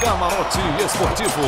Camarote Esportivo.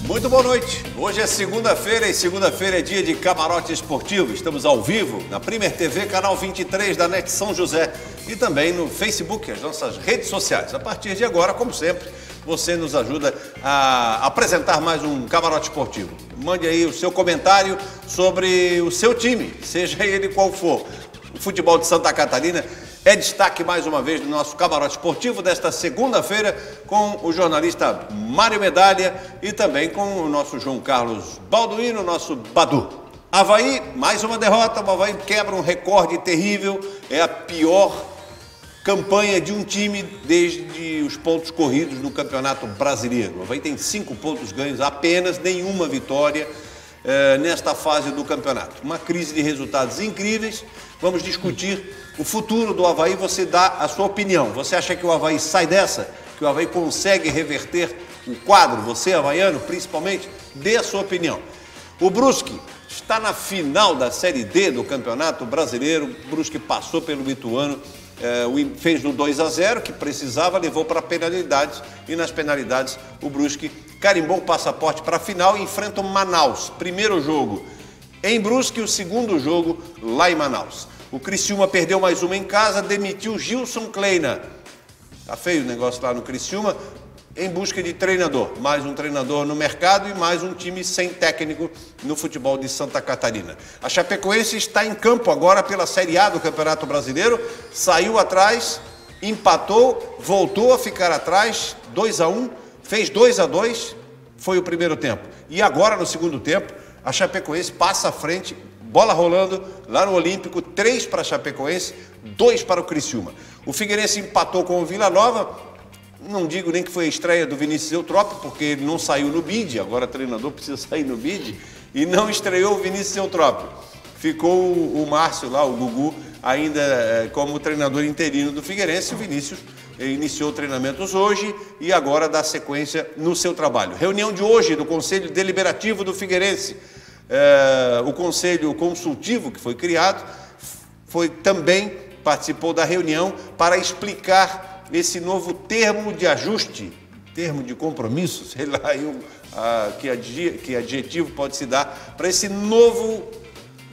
Muito boa noite. Hoje é segunda-feira e segunda-feira é dia de Camarote Esportivo. Estamos ao vivo na Premier TV, canal 23 da NET São José e também no Facebook, as nossas redes sociais. A partir de agora, como sempre, você nos ajuda a apresentar mais um Camarote Esportivo. Mande aí o seu comentário sobre o seu time, seja ele qual for. O futebol de Santa Catarina é destaque mais uma vez do nosso Camarote Esportivo desta segunda-feira com o jornalista Mário Medalha e também com o nosso João Carlos Balduino, nosso Badu. Avaí, mais uma derrota, o Avaí quebra um recorde terrível, é a pior campanha de um time desde os pontos corridos no Campeonato Brasileiro. O Avaí tem 5 pontos ganhos, apenas nenhuma vitória nesta fase do campeonato. Uma crise de resultados incríveis. Vamos discutir o futuro do Avaí, você dá a sua opinião. Você acha que o Avaí sai dessa? Que o Avaí consegue reverter o quadro? Você, havaiano, principalmente, dê a sua opinião. O Brusque está na final da Série D do Campeonato Brasileiro. O Brusque passou pelo Ituano, fez no 2-0, que precisava, levou para penalidades. E nas penalidades, o Brusque carimbou o passaporte para a final e enfrenta o Manaus. Primeiro jogo em Brusque, o segundo jogo lá em Manaus. O Criciúma perdeu mais uma em casa, demitiu Gilson Kleina. Tá feio o negócio lá no Criciúma, em busca de treinador. Mais um treinador no mercado e mais um time sem técnico no futebol de Santa Catarina. A Chapecoense está em campo agora pela Série A do Campeonato Brasileiro. Saiu atrás, empatou, voltou a ficar atrás, 2-1, fez 2-2, foi o primeiro tempo. E agora, no segundo tempo, a Chapecoense passa à frente, bola rolando lá no Olímpico, 3 para a Chapecoense, 2 para o Criciúma. O Figueirense empatou com o Vila Nova, não digo nem que foi a estreia do Vinícius Eutrópio, porque ele não saiu no bid, agora o treinador precisa sair no bid, e não estreou o Vinícius Eutrópio. Ficou o Márcio lá, o Gugu, ainda como treinador interino do Figueirense. O Vinícius iniciou treinamentos hoje e agora dá sequência no seu trabalho. Reunião de hoje do Conselho Deliberativo do Figueirense. O Conselho Consultivo que foi criado também participou da reunião para explicar esse novo termo de ajuste, termo de compromisso, sei lá que adjetivo pode se dar para esse novo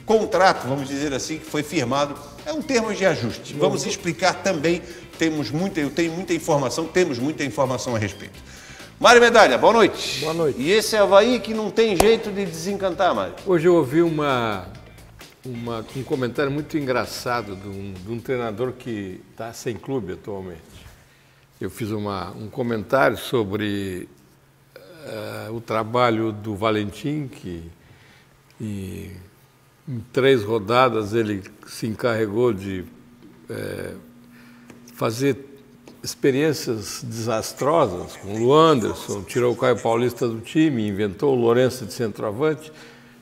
contrato, vamos dizer assim, que foi firmado. É um termo de ajuste. Vamos explicar também, eu tenho muita informação, temos muita informação a respeito. Mário Medalha, boa noite. Boa noite. E esse Avaí que não tem jeito de desencantar, Mário. Hoje eu ouvi um comentário muito engraçado de um treinador que está sem clube atualmente. Eu fiz um comentário sobre o trabalho do Valentim, que em 3 rodadas ele se encarregou de fazer experiências desastrosas com o Anderson, tirou o Caio Paulista do time, inventou o Lourenço de centroavante,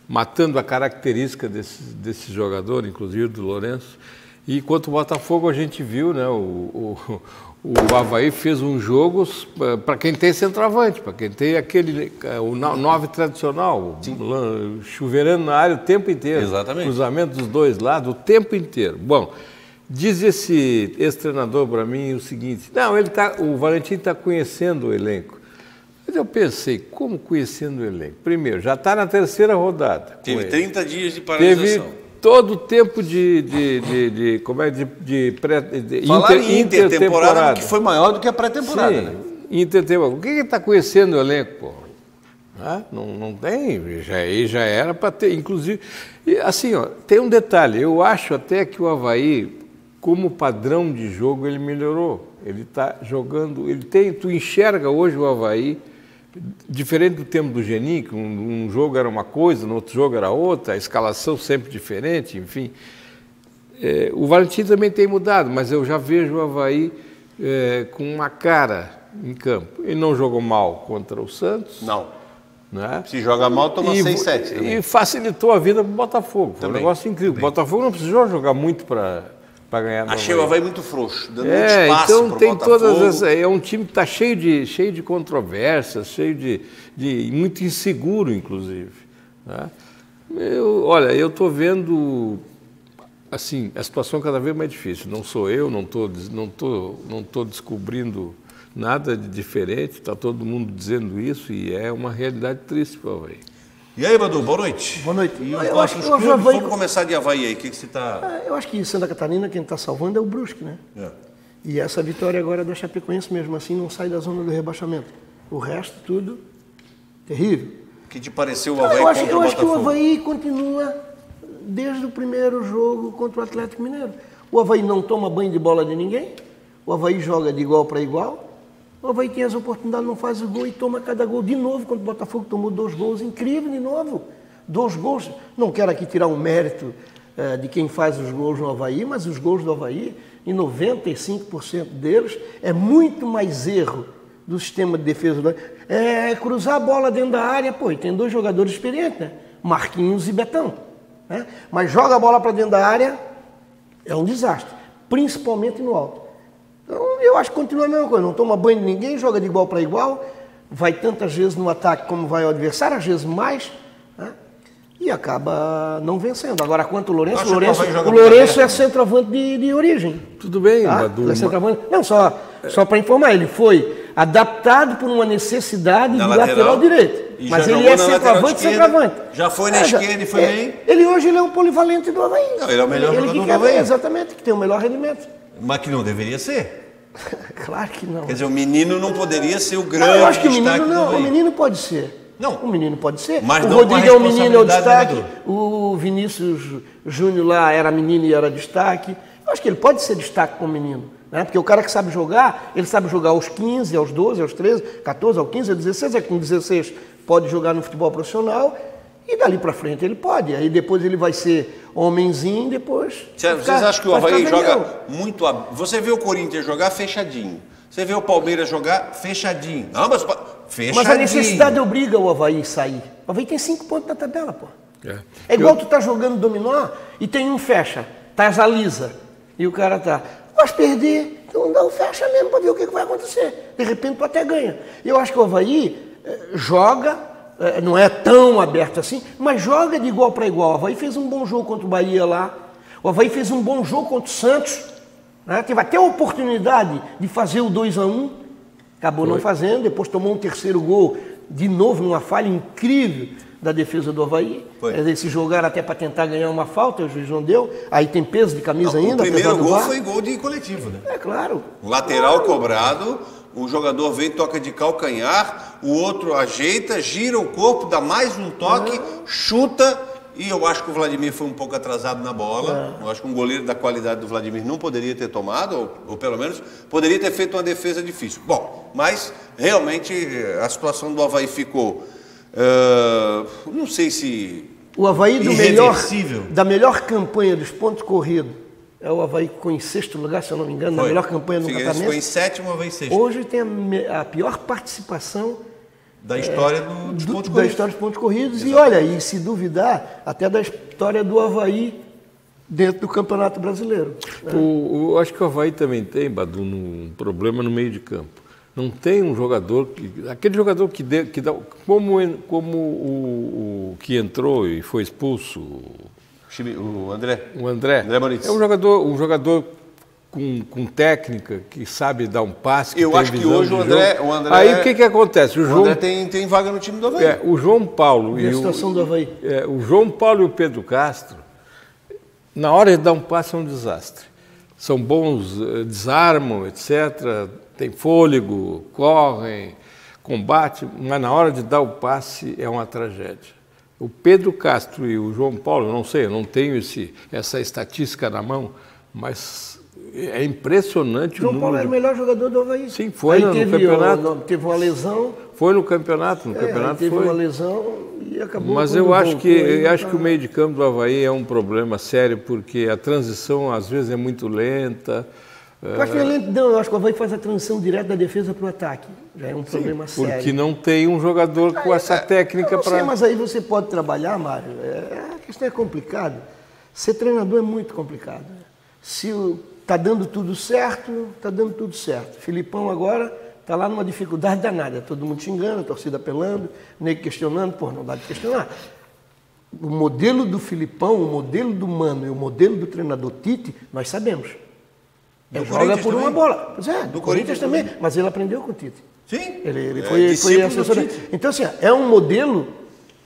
matando a característica desse jogador, inclusive do Lourenço. E quanto ao Botafogo, a gente viu, né, o Avaí fez um jogo para quem tem centroavante, para quem tem o 9 tradicional, chuveirando na área o tempo inteiro. Exatamente. Cruzamento dos dois lados o tempo inteiro. Bom, diz esse treinador para mim o seguinte: não, o Valentim está conhecendo o elenco. Mas eu pensei, como conhecendo o elenco? Primeiro, já está na 3ª rodada. Teve 30 dias de paralisação. Teve todo o tempo Falar em intertemporada, que foi maior do que a pré-temporada. Sim, né? Intertemporada. O que está conhecendo o elenco, pô? Não tem, já era para ter, inclusive. E, assim, ó, tem um detalhe, eu acho até que o Avaí, como padrão de jogo, ele melhorou. Ele está jogando, tu enxerga hoje o Avaí, diferente do tempo do Genin, que um jogo era uma coisa, no outro jogo era outra, a escalação sempre diferente, enfim. O Valentim também tem mudado, mas eu já vejo o Avaí com uma cara em campo. E não jogou mal contra o Santos. Não. Né? Se joga mal, toma 6-7 também. E facilitou a vida para o Botafogo. Foi um Também, negócio incrível. O Botafogo não precisou jogar muito para ganhar. Achei o Avaí muito frouxo, dando muito É, espaço então pro tem Botafogo. todas essas. É um time que está cheio de controvérsias, cheio de muito inseguro, inclusive. Né? Olha, eu estou vendo assim a situação cada vez mais difícil. Não sou eu, não tô descobrindo nada de diferente. Está todo mundo dizendo isso e é uma realidade triste para o Avaí. E aí, Badu, boa noite. Boa noite. E os Eu acho nossos que o clubes, Avaí... vamos começar de Avaí aí. O que você está... Eu acho que em Santa Catarina quem está salvando é o Brusque, né? É. E essa vitória agora da Chapecoense mesmo assim não sai da zona do rebaixamento. O resto tudo terrível. O que te pareceu o Avaí Eu contra o acho Botafogo? que o Avaí continua desde o primeiro jogo contra o Atlético Mineiro. O Avaí não toma banho de bola de ninguém. O Avaí joga de igual para igual. O Avaí tem as oportunidades, não faz o gol e toma cada gol. De novo, contra o Botafogo tomou 2 gols. Incrível, de novo. 2 gols. Não quero aqui tirar um mérito de quem faz os gols no Avaí, mas os gols do Avaí, em 95% deles, é muito mais erro do sistema de defesa do Avaí. É cruzar a bola dentro da área, pô, e tem 2 jogadores experientes, né? Marquinhos e Betão. Né? Mas joga a bola para dentro da área, é um desastre, principalmente no alto. Então, eu acho que continua a mesma coisa, não toma banho de ninguém, joga de igual para igual, vai tantas vezes no ataque como vai o adversário, às vezes mais, né? E acaba não vencendo. Agora, quanto o Lourenço, o Lourenço é centroavante de origem. Tudo bem, tá? Badu. Ele é centroavante. Não, só para informar, ele foi adaptado por uma necessidade de lateral direito. Mas ele é centroavante, centroavante. Já foi na esquerda e foi bem. Ele hoje é um polivalente do Avaí. Não, ele é o melhor jogador do Avaí. Exatamente, que tem o melhor rendimento. Mas que não deveria ser. Claro que não. Quer dizer, o menino não poderia ser o grande eu acho que o destaque menino do não, Avaí. O menino pode ser. Não. O menino pode ser. Mas o não Rodrigo é o menino, é o destaque. Né, o Vinícius Júnior lá era menino e era destaque. Eu acho que ele pode ser destaque como menino. Né? Porque o cara que sabe jogar, ele sabe jogar aos 15, aos 12, aos 13, 14, aos 15, aos 16. É que com 16 pode jogar no futebol profissional. E dali para frente ele pode. Aí depois ele vai ser homenzinho, depois... Vocês acham que o Avaí joga muito... Você vê o Corinthians jogar fechadinho. Você vê o Palmeiras jogar fechadinho. Ambas fechadinho. Mas a necessidade obriga o Avaí a sair. O Avaí tem 5 pontos na tabela, pô. É igual tu tá jogando dominó e tem um fecha, tá lisa. E o cara tá... Mas perder, então dá o fecha mesmo para ver o que vai acontecer. De repente tu até ganha. Eu acho que o Avaí joga... não é tão aberto assim, mas joga de igual para igual. O Avaí fez um bom jogo contra o Bahia lá. O Avaí fez um bom jogo contra o Santos. Né? Teve até a oportunidade de fazer o 2-1. Acabou não fazendo. Depois tomou um 3º gol. De novo, numa falha incrível da defesa do Avaí. Eles se jogaram até para tentar ganhar uma falta. O juiz não deu. Aí tem peso de camisa ainda. O primeiro gol foi gol de coletivo, né? É claro. O lateral cobrado... O jogador vem, toca de calcanhar, o outro ajeita, gira o corpo, dá mais um toque, chuta, e eu acho que o Vladimir foi um pouco atrasado na bola. Eu acho que um goleiro da qualidade do Vladimir não poderia ter tomado, ou pelo menos poderia ter feito uma defesa difícil. Bom, mas realmente a situação do Avaí ficou, não sei se o Avaí irreversível. da melhor campanha dos pontos corridos. É o Avaí que ficou em 6º lugar, se eu não me engano, na melhor campanha no campeonato. Ficou em 7º, o Avaí 6º. Hoje tem a pior participação da história dos pontos corridos. Da história dos pontos corridos. Exato. E olha, e se duvidar, até da história do Avaí dentro do Campeonato Brasileiro. Né? Eu acho que o Avaí também tem, Badu, um problema no meio de campo. Não tem um jogador, aquele jogador que dá, como o que entrou e foi expulso... O André. O André Moritz. É um jogador com técnica, que sabe dar um passe. Eu acho que hoje o André... Aí o que acontece? O André tem vaga no time do Avaí. O João Paulo e a situação do Avaí. O João Paulo e o Pedro Castro, na hora de dar um passe, é um desastre. São bons, desarmam, etc., têm fôlego, correm, combatem, mas na hora de dar o passe é uma tragédia. O Pedro Castro e o João Paulo, não sei, eu não tenho essa estatística na mão, mas é impressionante o número. João Paulo era o melhor jogador do Avaí. Sim, foi no campeonato. Teve uma lesão. Foi no campeonato, teve uma lesão e acabou. Mas eu acho que o meio de campo do Avaí é um problema sério, porque a transição às vezes é muito lenta, Eu acho que eu acho que o Avaí faz a transição direta da defesa para o ataque. Já é um problema sério. Porque não tem um jogador com essa técnica para... Mas aí você pode trabalhar, Mário. A questão é complicada. Ser treinador é muito complicado. Se está dando tudo certo, está dando tudo certo. Filipão agora está lá numa dificuldade danada. Todo mundo xingando, a torcida apelando, o nego questionando. Pô, não dá de questionar. O modelo do Filipão, o modelo do Mano e o modelo do treinador Tite, nós sabemos. Ele joga por uma bola. Pois é, do Corinthians também. Mas ele aprendeu com o Tite. Sim. Ele foi assessor. Então, assim, é um modelo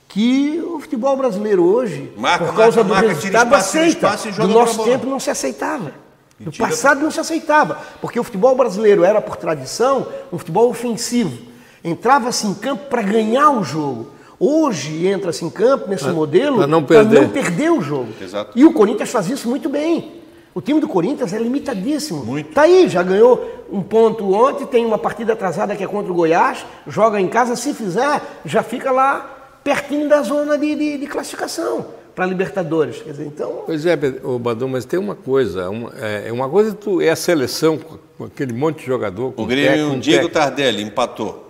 que o futebol brasileiro hoje, por causa do resultado, aceita. Do nosso tempo não se aceitava. No passado não se aceitava. Porque o futebol brasileiro era, por tradição, um futebol ofensivo. Entrava-se em campo para ganhar o jogo. Hoje entra-se em campo nesse modelo para não perder o jogo. Exato. E o Corinthians faz isso muito bem. O time do Corinthians é limitadíssimo. Muito. Tá aí, já ganhou um ponto ontem, tem uma partida atrasada que é contra o Goiás, joga em casa, se fizer, já fica lá pertinho da zona de classificação para Libertadores. Quer dizer, então... Pois é, Badu, mas tem uma coisa, uma coisa é a seleção com aquele monte de jogador. O Grêmio, Diego Tardelli empatou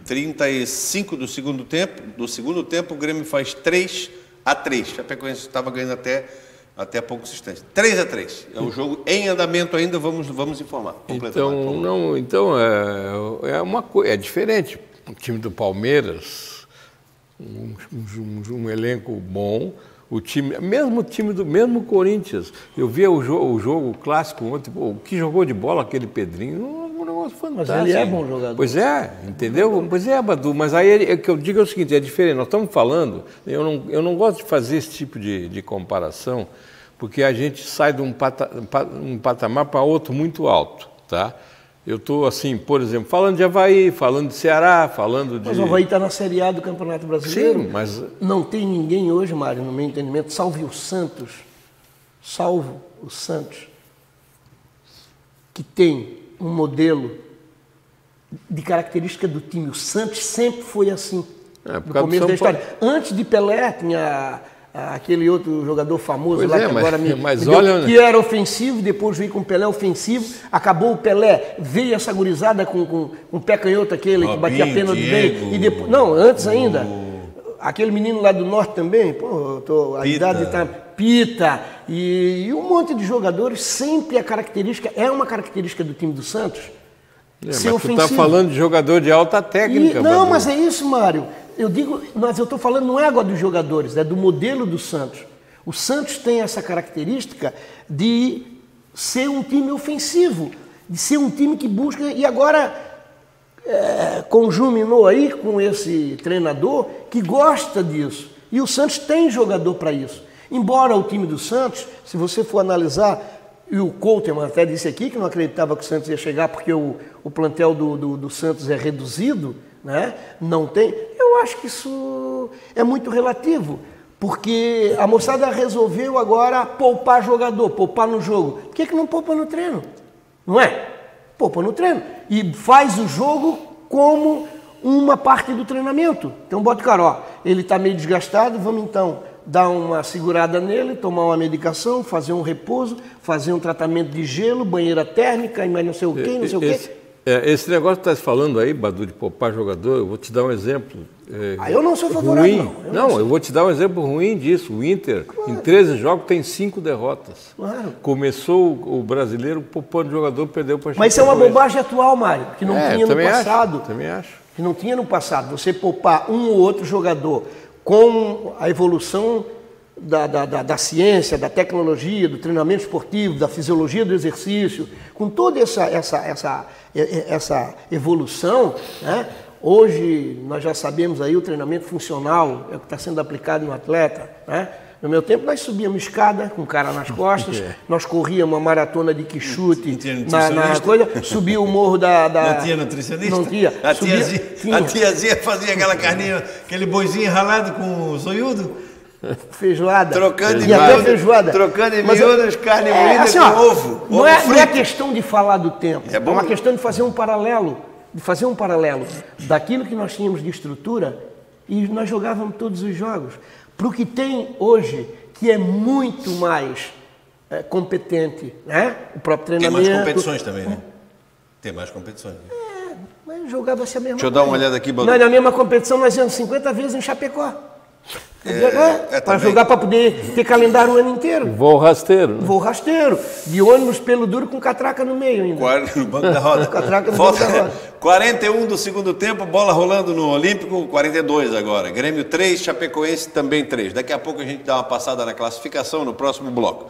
35 do segundo tempo. Do segundo tempo, o Grêmio faz 3-3. A Chapecoense estava ganhando até poucos instantes. 3-3. É um jogo em andamento ainda, vamos informar. Então é diferente. O time do Palmeiras, um elenco bom, mesmo Corinthians. Eu vi o jogo clássico ontem, o que jogou de bola aquele Pedrinho, um negócio fantástico. Mas ele é bom jogador. Pois é, entendeu? Pois é, Badu, mas aí que eu digo é o seguinte, é diferente, nós estamos falando, eu não gosto de fazer esse tipo de comparação, porque a gente sai de um patamar para outro muito alto, tá? Eu estou, assim, por exemplo, falando de Avaí, falando de Ceará, falando de... Mas o Avaí está na Série A do Campeonato Brasileiro. Sim, mas... Não tem ninguém hoje, Mário, no meu entendimento, salvo o Santos, que tem um modelo de característica do time. O Santos sempre foi assim, no começo da história. Antes de Pelé, tinha aquele outro jogador famoso lá que agora que era ofensivo, depois veio com o Pelé ofensivo, acabou o Pelé, veio essa gurizada com o pé canhoto aquele que batia a pena do bem, e depois, não, antes ainda, aquele menino lá do norte também, a idade está Pita, e um monte de jogadores, sempre é uma característica do time do Santos. Mas tu está falando de jogador de alta técnica. Não, mas é isso, Mário. Eu estou falando não é agora dos jogadores, é do modelo do Santos. O Santos tem essa característica de ser um time ofensivo, de ser um time que busca, e agora conjuminou aí com esse treinador que gosta disso. E o Santos tem jogador para isso. Embora o time do Santos, se você for analisar, e o Couteman até disse aqui que não acreditava que o Santos ia chegar porque o plantel do Santos é reduzido, né? Não tem. Eu acho que isso é muito relativo, porque a moçada resolveu agora poupar jogador, poupar no jogo. Por que não poupa no treino? Não é? Poupa no treino. E faz o jogo como uma parte do treinamento. Então bota o cara, ó, ele está meio desgastado, vamos então dar uma segurada nele, tomar uma medicação, fazer um repouso, fazer um tratamento de gelo, banheira térmica, mas não sei o quê, não sei o quê. Esse negócio que está falando aí, Badu, de poupar jogador, eu vou te dar um exemplo. Eu não sou favorável, não. Eu vou te dar um exemplo ruim disso. O Inter, em 13 jogos, tem 5 derrotas. Claro. Começou o brasileiro poupando jogador, perdeu para a Mas isso é uma bobagem atual, Mário, que não tinha no passado. Também acho. Que não tinha no passado. Você poupar um ou outro jogador com a evolução da ciência, da tecnologia, do treinamento esportivo, da fisiologia do exercício, com toda essa evolução, né? Hoje nós já sabemos aí o treinamento funcional, é o que está sendo aplicado no atleta, né? No meu tempo nós subíamos escada com o cara nas costas, nós corríamos uma maratona de quichute na coisa, subia o morro Não tinha nutricionista? Não tinha. A tiazinha fazia aquela carninha, aquele boizinho ralado com zoiudo? Feijoada. Trocando em miúdos, carne moída assim, com ovo. Não é questão de falar do tempo, é uma questão de fazer um paralelo. Daquilo que nós tínhamos de estrutura e nós jogávamos todos os jogos. Para o que tem hoje, que é muito mais competente, né? O próprio Tem treinamento. mais competições também, né? Tem mais competições. Mas jogava-se a mesma Deixa eu coisa. dar uma olhada aqui, Badu. Nós, na mesma competição, nós íamos 50 vezes em Chapecó. Para também. jogar, para poder ter calendário o ano inteiro. Voo rasteiro. Né? Voo rasteiro, de ônibus pelo duro com catraca no meio ainda. No banco da roda. Catraca no banco da roda. 41 do segundo tempo, bola rolando no Olímpico, 42 agora. Grêmio 3, Chapecoense também 3. Daqui a pouco a gente dá uma passada na classificação no próximo bloco.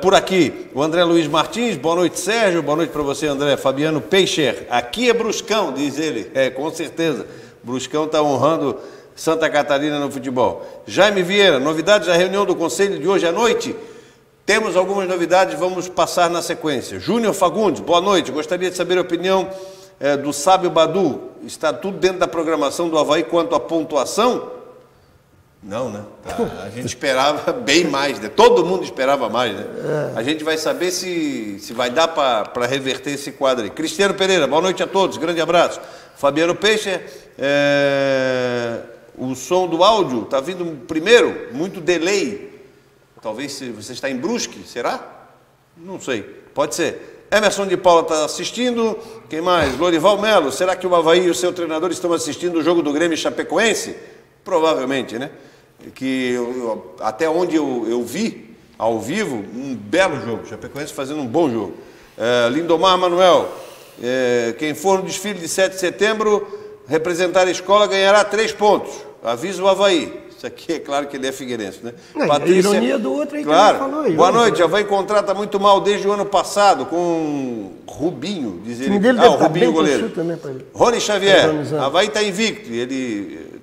Por aqui, o André Luiz Martins, boa noite, Sérgio, boa noite para você, André. Fabiano Peixer, aqui é Bruscão, diz ele, com certeza. Bruscão está honrando Santa Catarina no futebol. Jaime Vieira, novidades da reunião do Conselho de hoje à noite? Temos algumas novidades, vamos passar na sequência. Júnior Fagundes, boa noite, gostaria de saber a opinião do Sábio Badu. Está tudo dentro da programação do Avaí quanto à pontuação? Não, né? A gente esperava bem mais, né? Todo mundo esperava mais, né? A gente vai saber se vai dar para reverter esse quadro aí. Cristiano Pereira, boa noite a todos, grande abraço. Fabiano Peixe, o som do áudio está vindo primeiro, muito delay. Talvez você está em Brusque, será? Não sei, pode ser. Emerson de Paula está assistindo. Quem mais? Lorival Melo, será que o Avaí e o seu treinador estão assistindo o jogo do Grêmio Chapecoense? Provavelmente, né? Que até onde eu vi, ao vivo, um belo jogo. Chapecoense fazendo um bom jogo. Lindomar Manuel, quem for no desfile de 7 de setembro, representar a escola ganhará 3 pontos. Avisa o Avaí. Isso aqui é claro que ele é figueirense, né? Patrícia, a ironia do outro aí claro. que ele falou aí. Boa noite, Avaí contrata muito mal desde o ano passado com Rubinho, diz ele. O Rubinho goleiro. Também, Rony Xavier, Avaí está invicto.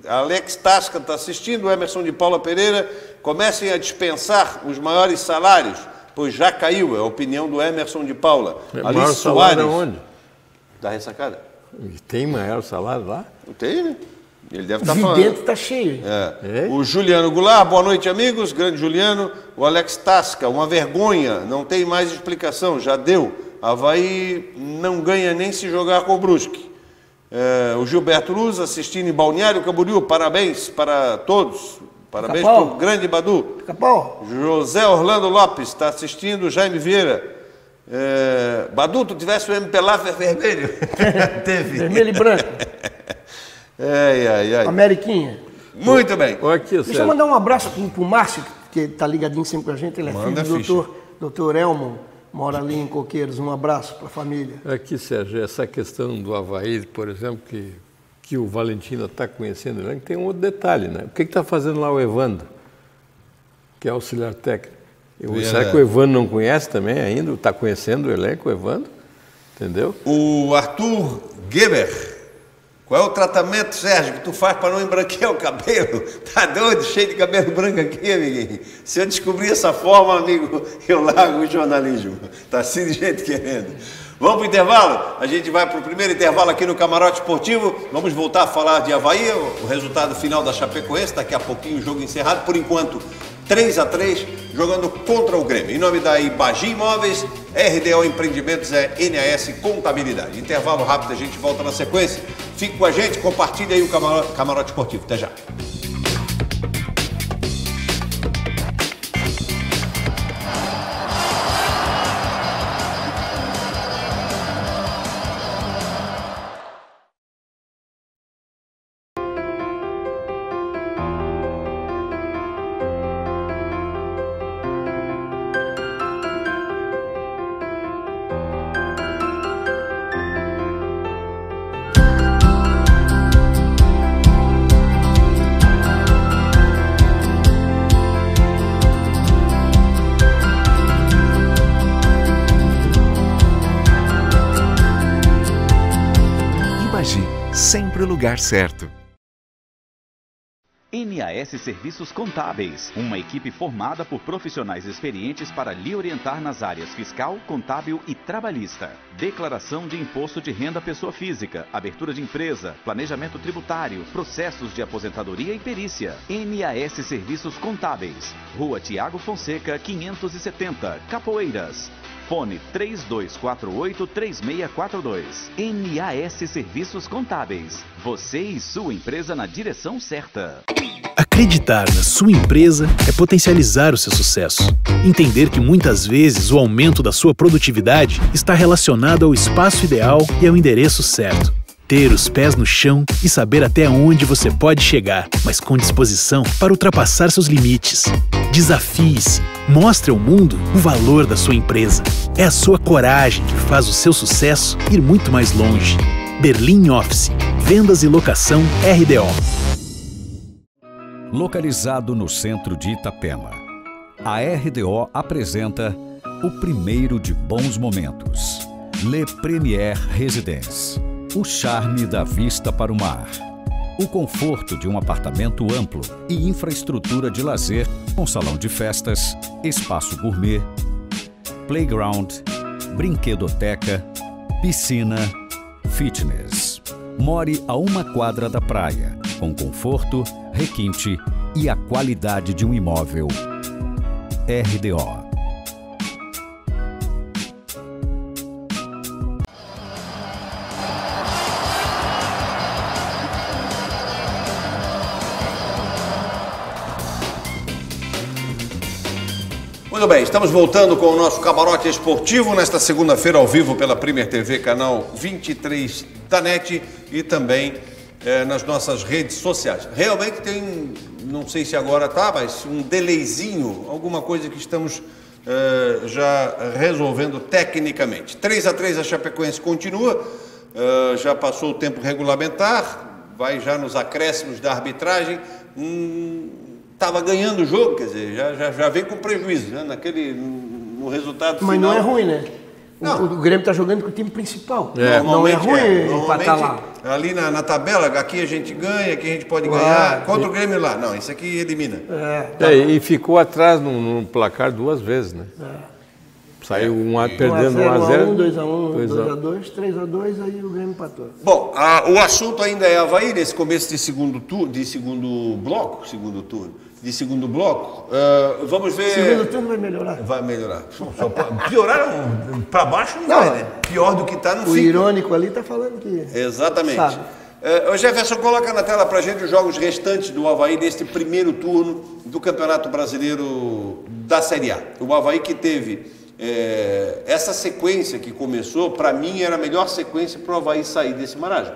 Alex Tasca está assistindo, Emerson de Paula Pereira. Comecem a dispensar os maiores salários, pois já caiu, é a opinião do Emerson de Paula. Maior salário aonde? Da ressacada. Tem maior salário lá? Não tem, né? Ele deve estar falando. dentro está cheio. O Juliano Goulart, boa noite, amigos. Grande Juliano. O Alex Tasca, uma vergonha, não tem mais explicação, já deu. Avaí não ganha nem se jogar com o Brusque. O Gilberto Luz, assistindo em Balneário Camboriú, parabéns para todos. Parabéns para o grande Badu. José Orlando Lopes está assistindo. Jaime Vieira. Badu, tu tivesse o MPLA vermelho? Teve. Vermelho e branco. Ameriquinha. Muito bem. Deixa eu mandar um abraço para o Márcio, que está ligadinho sempre com a gente. Ele é filho do doutor Elmo, mora ali em Coqueiros. Um abraço para a família. Aqui, Sérgio, essa questão do Avaí, por exemplo, que o Valentino está conhecendo, né? Tem um outro detalhe, né? O que está fazendo lá o Evandro, que é auxiliar técnico? Será que o Evandro não conhece também ainda? Está conhecendo o elenco, o Evandro? Entendeu? O Arthur Geber. Qual é o tratamento, Sérgio, que tu faz para não embranquear o cabelo? Tá doido, cheio de cabelo branco aqui, amiguinho? Se eu descobrir essa forma, amigo, eu largo o jornalismo. Tá assim de gente querendo. Vamos para o intervalo? A gente vai para o primeiro intervalo aqui no Camarote Esportivo. Vamos voltar a falar de Avaí, o resultado final da Chapecoense. Daqui a pouquinho o jogo encerrado. Por enquanto, 3-3, jogando contra o Grêmio. Em nome da Ibagi Imóveis, RDO Empreendimentos, NAS Contabilidade. Intervalo rápido, a gente volta na sequência. Fique com a gente, compartilhe aí o Camarote Esportivo. Até já. Sempre o lugar certo. NAS Serviços Contábeis, uma equipe formada por profissionais experientes para lhe orientar nas áreas fiscal, contábil e trabalhista. Declaração de imposto de renda pessoa física, abertura de empresa, planejamento tributário, processos de aposentadoria e perícia. NAS Serviços Contábeis, Rua Tiago Fonseca, 570, Capoeiras. Fone 3248-3642. NAS Serviços Contábeis. Você e sua empresa na direção certa. Acreditar na sua empresa é potencializar o seu sucesso. Entender que muitas vezes o aumento da sua produtividade está relacionado ao espaço ideal e ao endereço certo. Ter os pés no chão e saber até onde você pode chegar, mas com disposição para ultrapassar seus limites. Desafie-se. Mostre ao mundo o valor da sua empresa. É a sua coragem que faz o seu sucesso ir muito mais longe. Berlim Office. Vendas e locação RDO. Localizado no centro de Itapema, a RDO apresenta o primeiro de bons momentos. Le Premier Residence. O charme da vista para o mar. O conforto de um apartamento amplo e infraestrutura de lazer com salão de festas, espaço gourmet, playground, brinquedoteca, piscina, fitness. More a 1 quadra da praia, com conforto, requinte e a qualidade de um imóvel. RDO. Muito bem, estamos voltando com o nosso camarote esportivo nesta segunda-feira ao vivo pela Premier TV, canal 23 da NET e também nas nossas redes sociais. Realmente tem, não sei se agora tá, mas um delayzinho, alguma coisa que estamos já resolvendo tecnicamente. 3-3 a Chapecoense continua, já passou o tempo regulamentar, vai já nos acréscimos da arbitragem. Estava ganhando o jogo, quer dizer, já vem com prejuízo, né? No resultado final. Mas não é ruim, né? Não. O Grêmio está jogando com o time principal. Não é ruim empatar lá. Ali na tabela, aqui a gente ganha, aqui a gente pode ganhar. Contra o Grêmio lá. Não, isso aqui elimina. E ficou atrás no placar 2 vezes, né? Saiu perdendo 1-0. 2-1, 2-2, 3-2, aí o Grêmio empatou. Bom, o assunto ainda é Avaí, nesse começo de segundo bloco. Vamos ver... Segundo turno vai melhorar. Vai melhorar. Só piorar para baixo não vai, né? Pior do que está, não fica. O irônico ali está falando que... Exatamente. O Jefferson, coloca na tela para a gente os jogos restantes do Avaí neste primeiro turno do Campeonato Brasileiro da Série A. O Avaí que teve... essa sequência que começou, para mim, era a melhor sequência para o Avaí sair desse marasmo.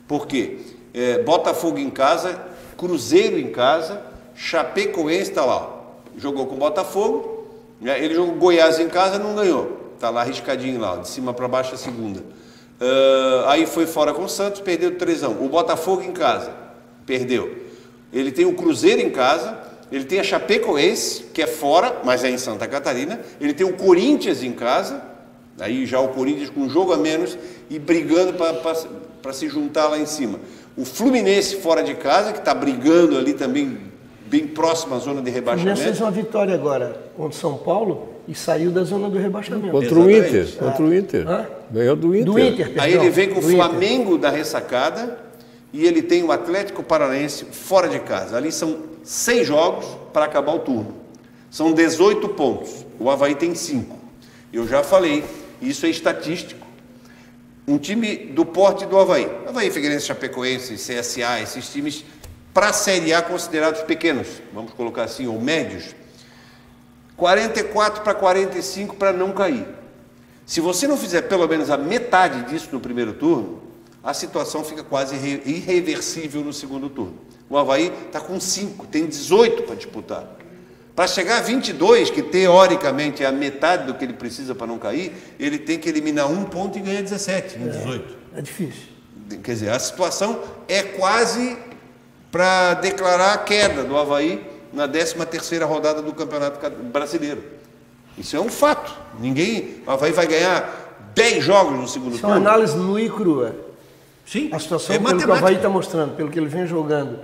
Por quê? Botafogo em casa, Cruzeiro em casa, Chapecoense está lá. Jogou com o Botafogo, ele jogou Goiás em casa, não ganhou. Está lá arriscadinho lá, de cima para baixo a segunda. Aí foi fora com o Santos, perdeu 3-1. O Botafogo em casa, perdeu. Ele tem o Cruzeiro em casa, ele tem a Chapecoense, que é fora, mas é em Santa Catarina. Ele tem o Corinthians em casa, aí já o Corinthians com um jogo a menos e brigando para se juntar lá em cima. O Fluminense fora de casa, que está brigando ali também, bem próximo à zona de rebaixamento. O Fluminense fez uma vitória agora contra o São Paulo e saiu da zona do rebaixamento. Contra o Inter. Ganhou do Inter. Perdão. Aí ele vem com o Flamengo da ressacada e ele tem o Atlético Paranaense fora de casa. Ali são 6 jogos para acabar o turno. São 18 pontos. O Avaí tem 5. Eu já falei, isso é estatístico. Um time do porte do Avaí. Avaí, Figueirense, Chapecoense, CSA, esses times para a Série A considerados pequenos, vamos colocar assim, ou médios. 44 para 45 para não cair. Se você não fizer pelo menos a metade disso no primeiro turno, a situação fica quase irreversível no segundo turno. O Avaí está com 5, tem 18 para disputar. Para chegar a 22, que teoricamente é a metade do que ele precisa para não cair, ele tem que eliminar 1 ponto e ganhar 17 em 18. É difícil. Quer dizer, a situação é quase para declarar a queda do Avaí na 13ª rodada do Campeonato Brasileiro. Isso é um fato. O Avaí vai ganhar 10 jogos no segundo turno. É uma análise nua e crua. Sim, a situação pelo que o Avaí está mostrando, pelo que ele vem jogando.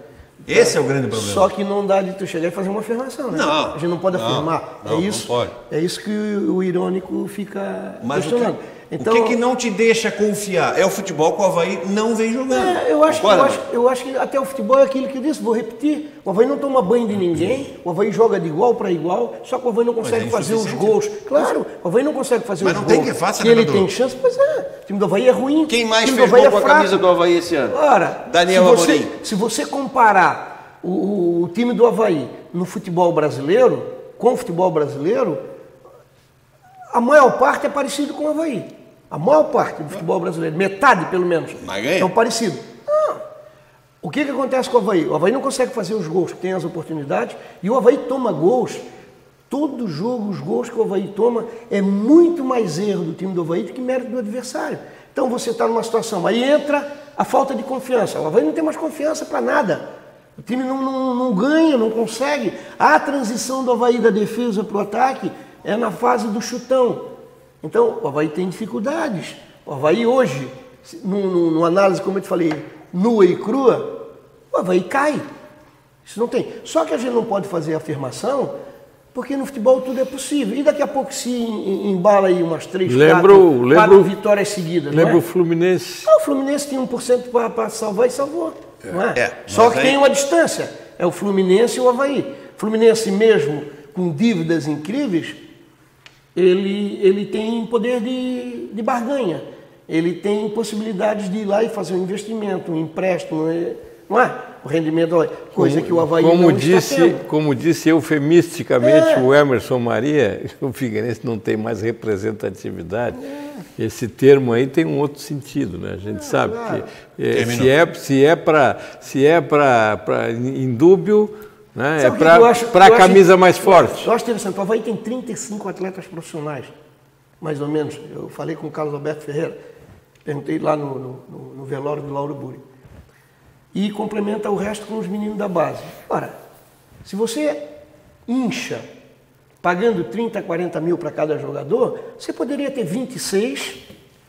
Esse é o grande problema. Só que não dá de tu chegar e fazer uma afirmação, né? Não. A gente não pode afirmar. Não pode. É isso que o irônico fica questionando. Então, o que não te deixa confiar? É o futebol que o Avaí não vem jogando. Eu acho que até o futebol é aquilo que eu disse, vou repetir. O Avaí não toma banho de ninguém, o Avaí joga de igual para igual, só que o Avaí não consegue fazer os gols. Claro, o Avaí não consegue fazer os gols. Mas não tem que fazer, se ele tem chance, pois é. O time do Avaí é ruim. Quem mais fez gol com a camisa do Avaí esse ano? Ora, Daniel Amorim. Se você comparar o time do Avaí no futebol brasileiro, com o futebol brasileiro, a maior parte é parecido com o Avaí. A maior parte do futebol brasileiro, metade pelo menos, é parecido. O que acontece com o Avaí? O Avaí não consegue fazer os gols, tem as oportunidades, e o Avaí toma gols. Todo jogo, os gols que o Avaí toma, é muito mais erro do time do Avaí do que mérito do adversário. Então você está numa situação, aí entra a falta de confiança. O Avaí não tem mais confiança para nada. O time não ganha, não consegue. A transição do Avaí da defesa para o ataque é na fase do chutão. Então o Avaí tem dificuldades. O Avaí hoje, numa análise, como eu te falei, nua e crua, o Avaí cai. Isso não tem. Só que a gente não pode fazer afirmação, porque no futebol tudo é possível. E daqui a pouco se embala aí umas 3, 4 vitórias seguidas. Lembra o Fluminense? O Fluminense tinha 1% para salvar e salvou. Não é? Só que tem uma distância. É o Fluminense e o Avaí. O Fluminense, mesmo com dívidas incríveis, ele tem poder de barganha. Ele tem possibilidades de ir lá e fazer um investimento, um empréstimo, não é? O rendimento, coisa que o Avaí não está tendo. Como disse eufemisticamente o Emerson Maria, o Figueirense não tem mais representatividade. Esse termo aí tem um outro sentido, né? A gente sabe que se é para indúbio, né? É para a camisa mais forte. Eu acho interessante, o Avaí tem 35 atletas profissionais, mais ou menos. Eu falei com o Carlos Alberto Ferreira, perguntei lá no velório do Lauro Buri. E complementa o resto com os meninos da base. Ora, se você incha, pagando 30, 40 mil para cada jogador, você poderia ter 26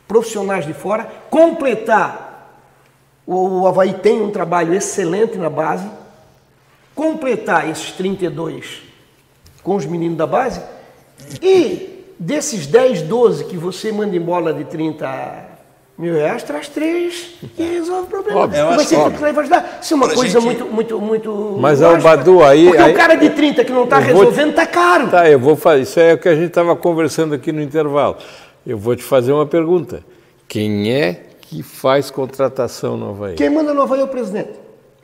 profissionais de fora, completar, o Avaí tem um trabalho excelente na base, completar esses 32 com os meninos da base, e desses 10, 12 que você manda em bola de 30 mil reais, traz 3 e resolve o problema. Isso é uma coisa muito Mas é o Badu aí... Porque o cara de 30 que não está resolvendo está caro. Tá, eu vou fazer. Isso é o que a gente estava conversando aqui no intervalo. Eu vou te fazer uma pergunta. Quem é que faz contratação no Avaí? Quem manda no Avaí é o presidente.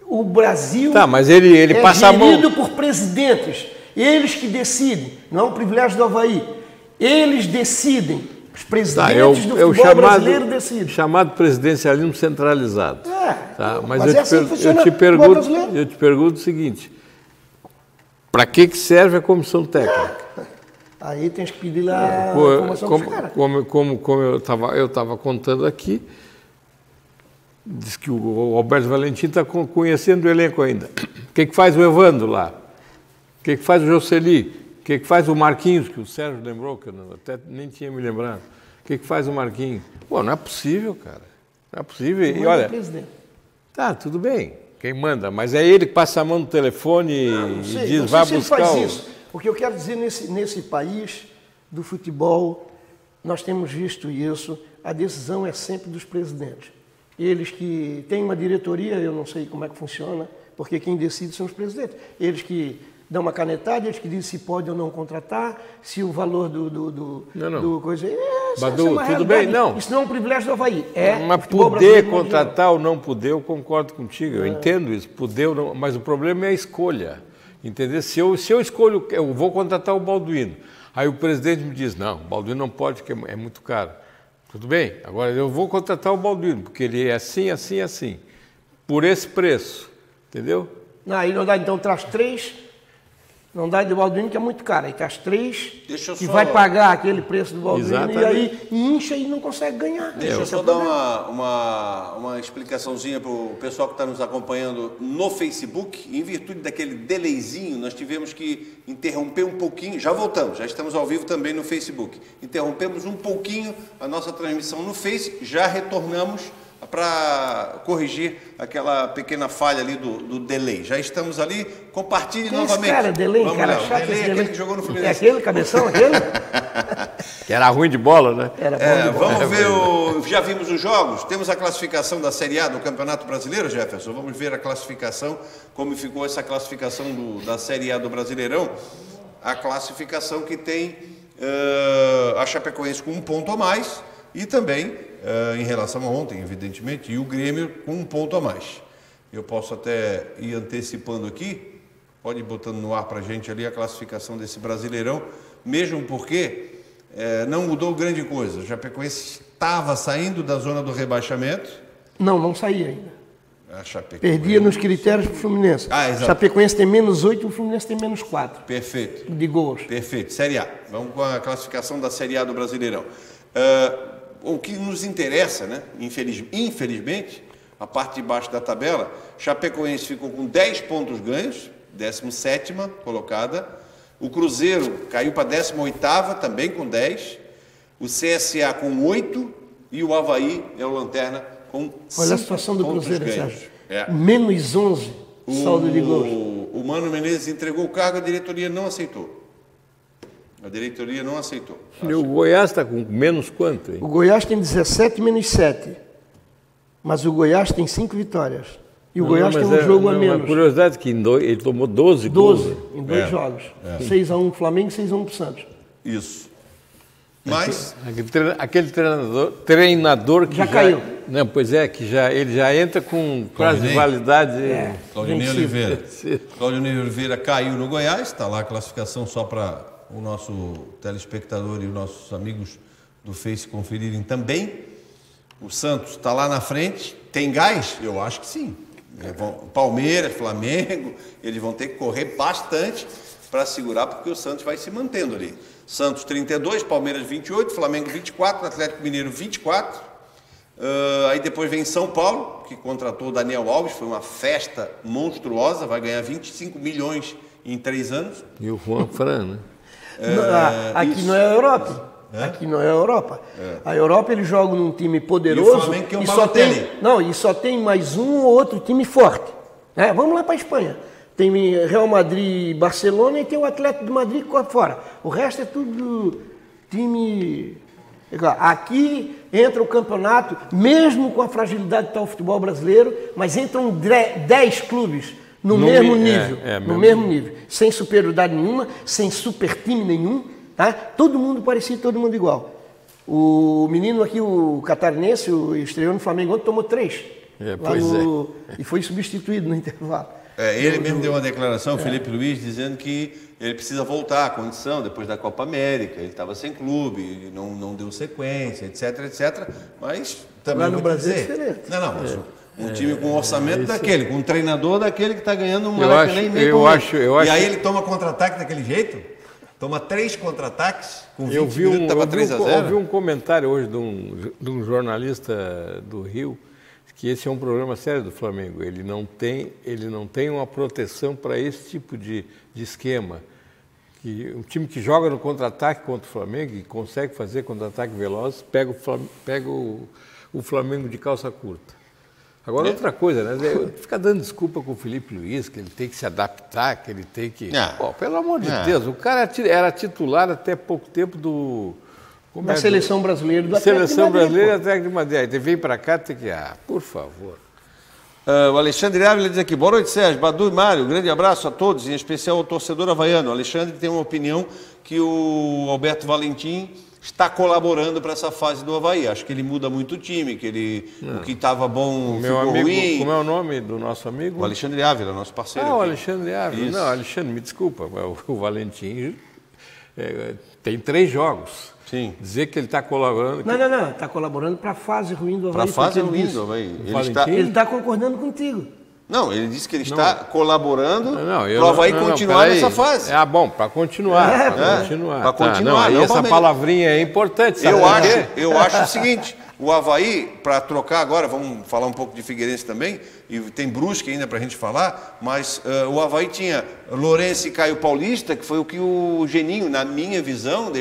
O Brasil mas ele passa gerido por presidentes. Eles que decidem. Não é um privilégio do Avaí. Eles decidem. Os presidentes do futebol brasileiro decidem. Chamado presidencialismo centralizado. Mas eu te pergunto o seguinte, para que serve a comissão técnica? Aí tens que pedir lá a informação dos caras. Como eu estava contando aqui, diz que o Alberto Valentim está conhecendo o elenco ainda. O que faz o Evandro lá? O que faz o Jocely? O que faz o Marquinhos, que o Sérgio lembrou, que eu até nem tinha me lembrado. O que faz o Marquinhos? Pô, não é possível, cara. Não é possível. E olha, tá, tudo bem, quem manda, mas é ele que passa a mão no telefone e diz, vai buscar isso. O que eu quero dizer, nesse país do futebol, nós temos visto isso, a decisão é sempre dos presidentes. Eles que têm uma diretoria, eu não sei como é que funciona, porque quem decide são os presidentes. Eles que dão uma canetada, eles que dizem se pode ou não contratar, se o valor do coisa... Badu, tudo bem? Não. Isso não é um privilégio do Avaí. Mas poder contratar ou não poder, eu concordo contigo, eu entendo isso, poder ou não, mas o problema é a escolha, entendeu? Se eu escolho, eu vou contratar o Balduino, aí o presidente me diz, não, o Balduino não pode, porque é muito caro. Tudo bem, agora eu vou contratar o Balduino, porque ele é assim, assim, assim, por esse preço, entendeu? Aí não dá, então traz 3... Não dá de Balduino, que é muito caro. Aí traz 3 que vai pagar aquele preço do Balduino. Exatamente. E aí incha e não consegue ganhar. Deixa eu só dar uma explicaçãozinha para o pessoal que está nos acompanhando no Facebook. Em virtude daquele delayzinho, nós tivemos que interromper um pouquinho. Já voltamos, já estamos ao vivo também no Facebook. Interrompemos um pouquinho a nossa transmissão no Face, já retornamos para corrigir aquela pequena falha ali do delay. Já estamos ali, compartilhe novamente. Cara, delay, vamos cara, chato delay, esse aquele que jogou no Fluminense. É aquele cabeção, aquele? Que era ruim de bola, né? Era bom de bola. Vamos ver, já vimos os jogos? Temos a classificação da Série A do Campeonato Brasileiro, Jefferson? Vamos ver a classificação, como ficou essa classificação da Série A do Brasileirão. A classificação que tem a Chapecoense com 1 ponto a mais e também... em relação a ontem, evidentemente, e o Grêmio com 1 ponto a mais. eu posso até ir antecipando aqui, pode ir botando no ar para a gente ali a classificação desse Brasileirão, mesmo porque não mudou grande coisa. O Chapecoense estava saindo da zona do rebaixamento. Não saía ainda. Chapecoense. Perdia nos critérios para o Fluminense. Exato. Chapecoense tem -8, o Fluminense tem -4. Perfeito. De gols. Perfeito. Série A. Vamos com a classificação da Série A do Brasileirão. O que nos interessa, né? Infelizmente, a parte de baixo da tabela, Chapecoense ficou com 10 pontos ganhos, 17ª colocada. O Cruzeiro caiu para 18ª, também com 10. O CSA com 8 e o Avaí é o lanterna com 5. Olha a situação do Cruzeiro, ganhos. Sérgio. -11 saldo de gols. O Mano Menezes entregou o cargo, a diretoria não aceitou. E o Goiás está com menos quanto, hein? O Goiás tem 17 -7. Mas o Goiás tem 5 vitórias. E o Goiás tem um jogo a menos. A curiosidade é que ele tomou 12 gols. Em 2 jogos. 6-1 Flamengo e 6-1 pro Santos. Isso. Mas aquele treinador que já caiu. Não, pois é, que ele já entra com prazo de validade. Claudinei Oliveira caiu no Goiás, está lá a classificação só para o nosso telespectador e os nossos amigos do Face conferirem também. O Santos está lá na frente, tem gás? Eu acho que sim. Palmeiras, Flamengo, eles vão ter que correr bastante para segurar, porque o Santos vai se mantendo ali. Santos 32, Palmeiras 28, Flamengo 24, Atlético Mineiro 24. Aí depois vem São Paulo, que contratou o Daniel Alves, foi uma festa monstruosa, vai ganhar 25 milhões em 3 anos. E o Juan Fran, né? Aqui não é a Europa. Aqui não é a Europa. A Europa ele joga num time poderoso. E o Flamengo que é um e só tem mais um ou outro time forte. Vamos lá para a Espanha. Tem Real Madrid e Barcelona e tem o Atlético de Madrid fora. O resto é tudo time... Aqui entra o campeonato, mesmo com a fragilidade que está o futebol brasileiro, mas entram 10 clubes no mesmo nível. No mesmo nível. Sem superioridade nenhuma, sem super time nenhum. Tá? Todo mundo parecido, todo mundo igual. O menino aqui, o catarinense, estreou no Flamengo ontem, tomou 3. E foi substituído no intervalo. Ele mesmo deu uma declaração, Felipe Luiz, dizendo que ele precisa voltar à condição depois da Copa América. Ele estava sem clube, não deu sequência, etc. Mas também lá no Brasil é diferente. Mas um time com um orçamento daquele, com um treinador daquele que está ganhando um E aí ele toma contra-ataque daquele jeito? Toma 3 contra-ataques com 20 minutos, estava 3-0. Eu vi um comentário hoje de um jornalista do Rio, que esse é um problema sério do Flamengo. Ele não tem uma proteção para esse tipo de esquema. Um time que joga no contra-ataque contra o Flamengo e consegue fazer contra-ataque veloz, pega o Flamengo de calça curta. Agora, outra coisa, né? Fica dando desculpa com o Felipe Luiz, que ele tem que se adaptar, que ele tem que... pelo amor de Deus, o cara era titular até pouco tempo da seleção brasileira do Atlético de Madrid. Seleção brasileira do Atlético de Madrid. Aí vem para cá, tem que... por favor. O Alexandre Ávila diz aqui, boa noite, Sérgio, Badu e Mário, grande abraço a todos, em especial ao torcedor havaiano. O Alexandre tem uma opinião que o Alberto Valentim está colaborando para essa fase do Avaí. Acho que ele muda muito o time, o que estava bom ficou ruim. Como é o nome do nosso amigo? O Alexandre Ávila, nosso parceiro. O Alexandre Ávila. Isso. Não, Alexandre, me desculpa, o Valentim tem 3 jogos. Sim. Dizer que ele está colaborando... Não, está colaborando para a fase ruim do Avaí. Para a fase ruim do Avaí. Ele está concordando contigo. Não, ele disse que ele está colaborando para o Avaí continuar nessa fase. Para continuar. Para continuar. Aí essa palavrinha é importante, sabe? Eu acho o seguinte, o Avaí, para trocar agora, vamos falar um pouco de Figueirense também, e tem Brusque ainda para a gente falar, mas o Avaí tinha Lourenço e Caio Paulista, que foi o que o Geninho, na minha visão,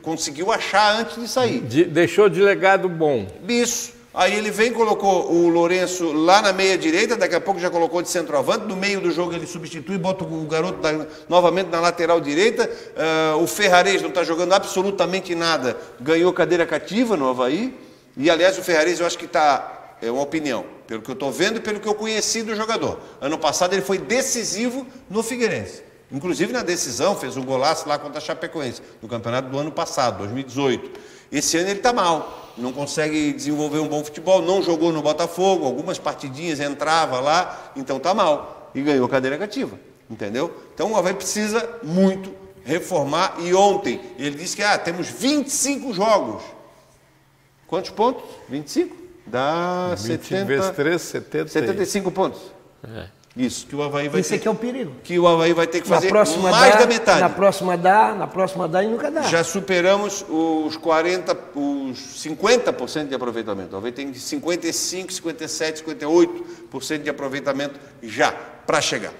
conseguiu achar antes de sair. Deixou de legado bom. Isso. Aí ele colocou o Lourenço lá na meia-direita, daqui a pouco já colocou de centroavante, no meio do jogo ele substitui, bota o garoto novamente na lateral direita, o Ferrarese não está jogando absolutamente nada, ganhou cadeira cativa no Avaí, e aliás o Ferrarese eu acho que está, é uma opinião, pelo que eu estou vendo e pelo que eu conheci do jogador. Ano passado ele foi decisivo no Figueirense, inclusive na decisão, fez um golaço lá contra a Chapecoense, no campeonato do ano passado, 2018. Esse ano ele está mal, não consegue desenvolver um bom futebol, não jogou no Botafogo, algumas partidinhas entrava lá, então está mal. E ganhou cadeira cativa, entendeu? Então o Avaí precisa muito reformar. E ontem ele disse que temos 25 jogos. Quantos pontos? 25? Dá 25 vezes 3, 75 pontos. Isso, que o Avaí vai Esse aqui é o perigo. Que o Avaí vai ter que fazer mais da metade. Na próxima dá e nunca dá. Já superamos os 50% de aproveitamento. O Avaí tem 55, 57, 58% de aproveitamento já para chegar.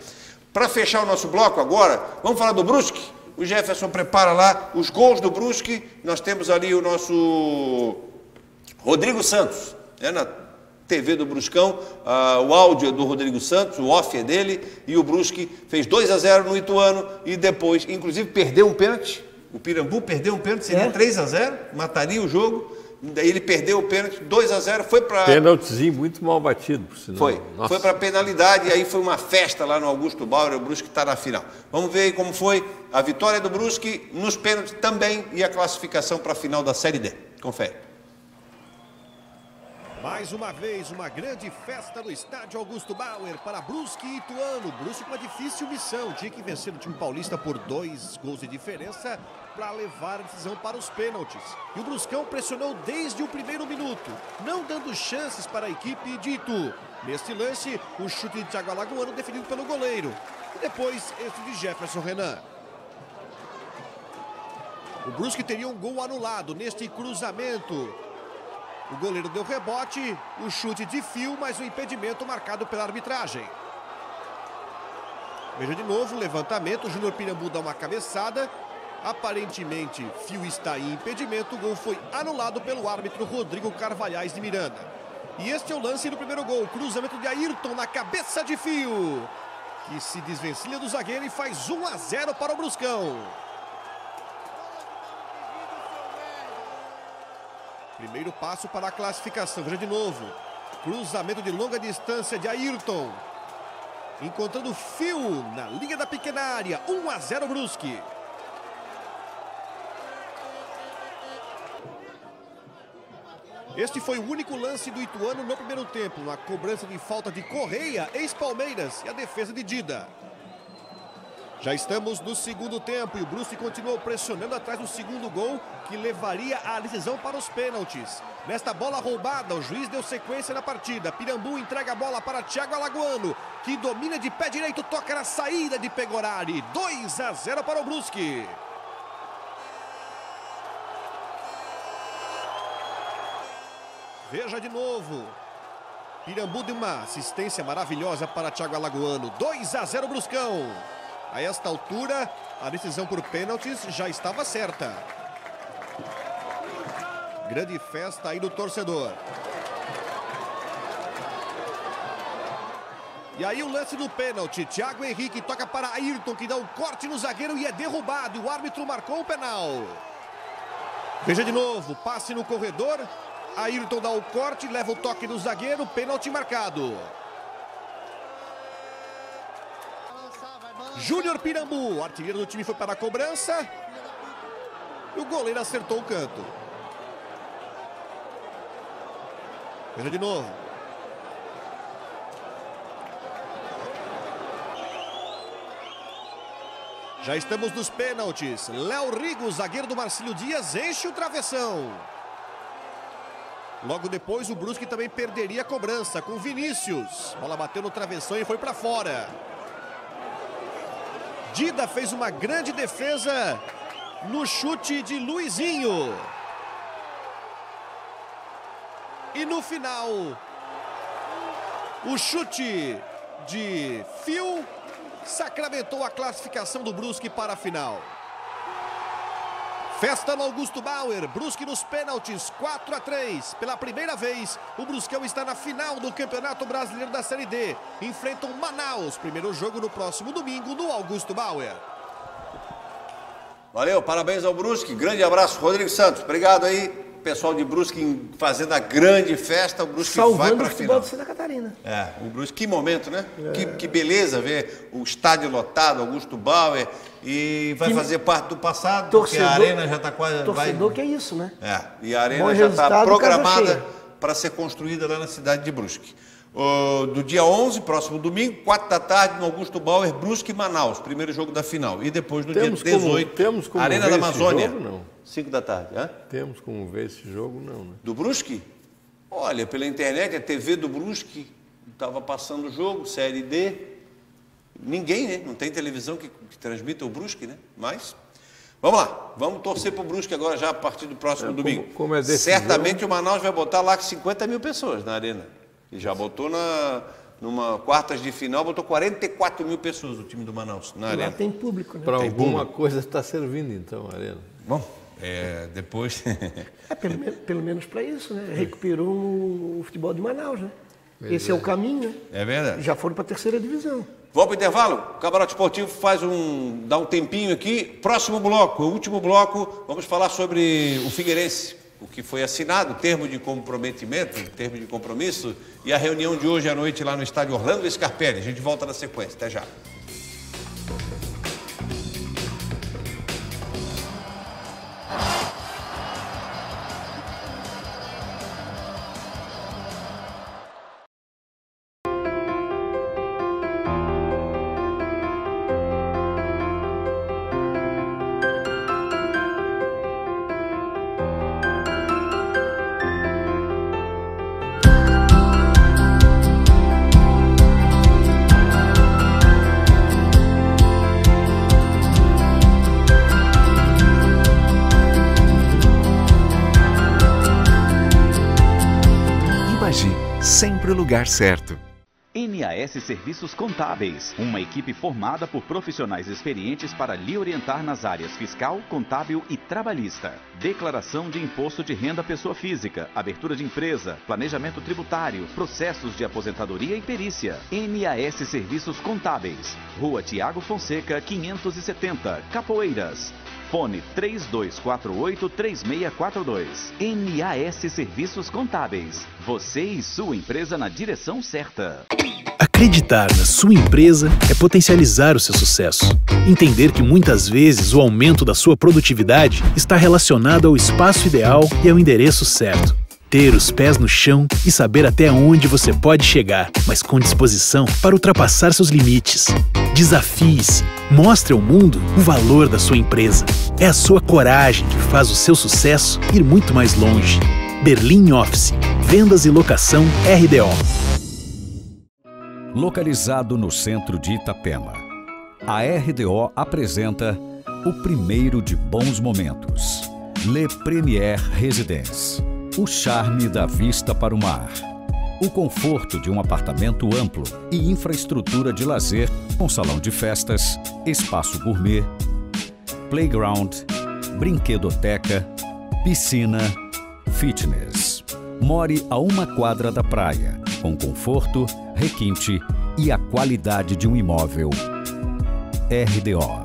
Para fechar o nosso bloco agora, vamos falar do Brusque. O Jefferson prepara lá os gols do Brusque. Nós temos ali o nosso Rodrigo Santos, na TV do Bruscão, o áudio é do Rodrigo Santos, o off é dele, e o Brusque fez 2-0 no Ituano e depois, inclusive, perdeu um pênalti. O Pirambu perdeu um pênalti, seria 3-0, mataria o jogo. Daí ele perdeu o pênalti, 2-0, foi para... Pênaltizinho muito mal batido, por sinal. Foi para penalidade, e aí foi uma festa lá no Augusto Bauer, o Brusque está na final. Vamos ver aí como foi a vitória do Brusque nos pênaltis também e a classificação para a final da Série D. Confere. Mais uma vez, uma grande festa no estádio Augusto Bauer para Brusque e Ituano. Brusque com uma difícil missão, tinha que vencer o time paulista por 2 gols de diferença para levar a decisão para os pênaltis. E o Bruscão pressionou desde o primeiro minuto, não dando chances para a equipe de Itu. Neste lance, o chute de Thiago Alagoano defendido pelo goleiro. E depois, esse de Jefferson Renan. O Brusque teria um gol anulado neste cruzamento. O goleiro deu rebote, o chute de Fio, mas o impedimento marcado pela arbitragem. Veja de novo o levantamento, o Júnior Pirambu dá uma cabeçada. Aparentemente, Fio está em impedimento, o gol foi anulado pelo árbitro Rodrigo Carvalhais de Miranda. E este é o lance do primeiro gol, cruzamento de Ayrton na cabeça de Fio, que se desvencilha do zagueiro e faz 1-0 para o Bruscão. Primeiro passo para a classificação, veja de novo, cruzamento de longa distância de Ayrton, encontrando Fio na linha da pequena área, 1-0 Brusque. Este foi o único lance do Ituano no primeiro tempo, na cobrança de falta de Correia, ex-Palmeiras, e a defesa de Dida. Já estamos no segundo tempo e o Brusque continuou pressionando atrás do segundo gol, que levaria a decisão para os pênaltis. Nesta bola roubada, o juiz deu sequência na partida. Pirambu entrega a bola para Thiago Alagoano, que domina de pé direito, toca na saída de Pegorari. 2-0 para o Brusque. Veja de novo. Pirambu deu uma assistência maravilhosa para Thiago Alagoano. 2-0 Bruscão. A esta altura, a decisão por pênaltis já estava certa. Grande festa aí do torcedor. E aí o lance do pênalti. Thiago Henrique toca para Ayrton, que dá um corte no zagueiro e é derrubado. O árbitro marcou o penal. Veja de novo, passe no corredor. Ayrton dá o corte, leva o toque do zagueiro, pênalti marcado. Júnior Pirambu, artilheiro do time, foi para a cobrança. E o goleiro acertou o canto. Veja de novo. Já estamos nos pênaltis. Léo Rigo, zagueiro do Marcílio Dias, enche o travessão. Logo depois, o Brusque também perderia a cobrança com Vinícius. A bola bateu no travessão e foi para fora. Dida fez uma grande defesa no chute de Luizinho. E no final, o chute de Fio sacramentou a classificação do Brusque para a final. Festa no Augusto Bauer, Brusque nos pênaltis, 4-3. Pela primeira vez, o Bruscão está na final do Campeonato Brasileiro da Série D. Enfrentam Manaus, primeiro jogo no próximo domingo no Augusto Bauer. Valeu, parabéns ao Brusque, grande abraço, Rodrigo Santos, obrigado aí pessoal de Brusque fazendo a grande festa, o Brusque vai Salvando para o a futebol final. de Santa Catarina. O Brusque, que momento, né? Que beleza ver o estádio lotado, Augusto Bauer, e vai fazer parte do passado, porque a arena já está quase... Torcedor que é isso, né? E a arena Bom já está resultado, programada casa cheia. para ser construída lá na cidade de Brusque. Do dia 11, próximo domingo, 4 da tarde, no Augusto Bauer, Brusque e Manaus, primeiro jogo da final. E depois, no dia 18, temos como Arena ver da esse Amazônia, jogo, não? 5 da tarde. Temos como ver esse jogo, não, né? Do Brusque? Olha, pela internet, a TV do Brusque estava passando o jogo, Série D. Ninguém, né? Não tem televisão que transmita o Brusque, né? Mas, vamos lá. Vamos torcer para o Brusque agora, já a partir do próximo domingo. Como é desse Certamente jogo? o Manaus vai botar lá 50 mil pessoas na arena. E já botou numa quartas de final, botou 44 mil pessoas o time do Manaus na Lá arena. tem público, né? Para alguma coisa está servindo, então, a arena. Bom, depois... Pelo menos para isso, né? Recuperou o futebol de Manaus, né? Esse é o caminho, né? É verdade. Já foram para a terceira divisão. Vamos para o intervalo? O Camarote Esportivo dá um tempinho aqui. Próximo bloco, o último bloco, vamos falar sobre o Figueirense, o que foi assinado, o termo de comprometimento, o termo de compromisso, e a reunião de hoje à noite lá no estádio Orlando Scarpelli. A gente volta na sequência. Até já. Sempre o lugar certo. NAS Serviços Contábeis, uma equipe formada por profissionais experientes para lhe orientar nas áreas fiscal, contábil e trabalhista. Declaração de imposto de renda pessoa física, abertura de empresa, planejamento tributário, processos de aposentadoria e perícia. NAS Serviços Contábeis, Rua Tiago Fonseca, 570, Capoeiras. Fone 3248-3642. NAS Serviços Contábeis. Você e sua empresa na direção certa. Acreditar na sua empresa é potencializar o seu sucesso. Entender que muitas vezes o aumento da sua produtividade está relacionado ao espaço ideal e ao endereço certo. Ter os pés no chão e saber até onde você pode chegar, mas com disposição para ultrapassar seus limites. Desafie-se. Mostre ao mundo o valor da sua empresa. É a sua coragem que faz o seu sucesso ir muito mais longe. Berlim Office. Vendas e locação RDO. Localizado no centro de Itapema, a RDO apresenta o primeiro de bons momentos. Le Premier Residence. O charme da vista para o mar. O conforto de um apartamento amplo e infraestrutura de lazer com salão de festas, espaço gourmet, playground, brinquedoteca, piscina, fitness. More a 1 quadra da praia, com conforto, requinte e a qualidade de um imóvel. RDO.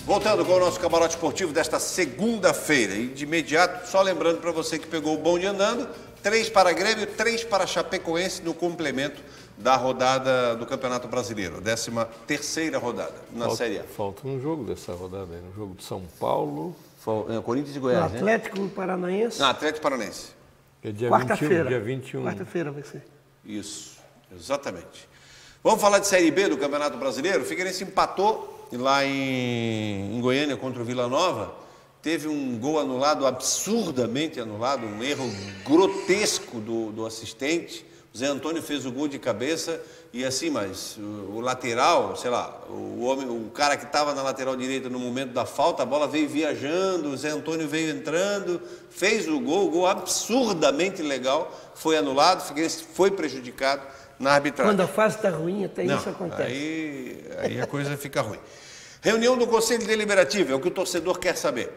Voltando com o nosso camarote esportivo desta segunda-feira. E de imediato, só lembrando para você que pegou o bonde andando, 3 para Grêmio, 3 para Chapecoense no complemento da rodada do Campeonato Brasileiro. 13ª rodada na Série A. Falta um jogo dessa rodada aí, um jogo de São Paulo. Corinthians e O Goiás, né? Atlético Paranaense. Atlético Paranaense. É dia Quarta-feira. 21. Quarta-feira vai ser. Isso, exatamente. Vamos falar de Série B do Campeonato Brasileiro. O Figueirense empatou lá em Goiânia contra o Vila Nova. Teve um gol anulado, absurdamente anulado, um erro grotesco do assistente. O Zé Antônio fez o gol de cabeça e assim, mas o lateral, sei lá, o cara que estava na lateral direita no momento da falta, a bola veio viajando, o Zé Antônio veio entrando, fez o gol absurdamente legal, foi anulado, o Figueirense foi prejudicado na arbitragem. Quando a fase está ruim, até isso acontece. Aí a coisa fica ruim. Reunião do Conselho Deliberativo, é o que o torcedor quer saber.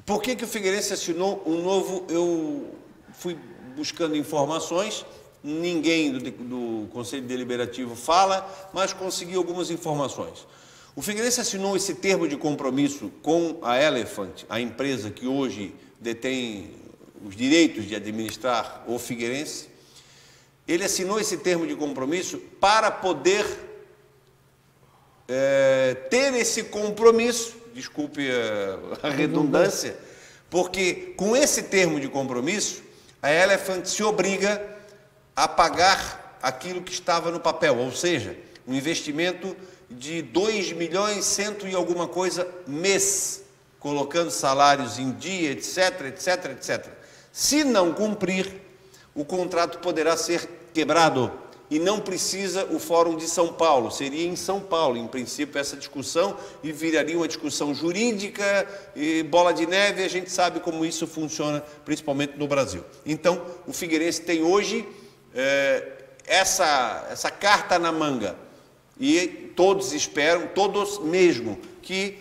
Por que o Figueirense assinou um novo... Eu fui buscando informações ninguém do Conselho Deliberativo fala, mas consegui algumas informações. O Figueirense assinou esse termo de compromisso com a Elephant, a empresa que hoje detém os direitos de administrar o Figueirense. Ele assinou esse termo de compromisso para poder ter esse compromisso, desculpe a redundância, porque com esse termo de compromisso, a Elephant se obriga a pagar aquilo que estava no papel, ou seja, um investimento de 2 milhões, cento e alguma coisa mês, colocando salários em dia, etc, etc, etc. Se não cumprir, o contrato poderá ser quebrado e não precisa o Fórum de São Paulo. Seria em São Paulo, em princípio, essa discussão, e viraria uma discussão jurídica e bola de neve. A gente sabe como isso funciona, principalmente no Brasil. Então, o Figueirense tem hoje essa carta na manga. E todos esperam, todos mesmo, que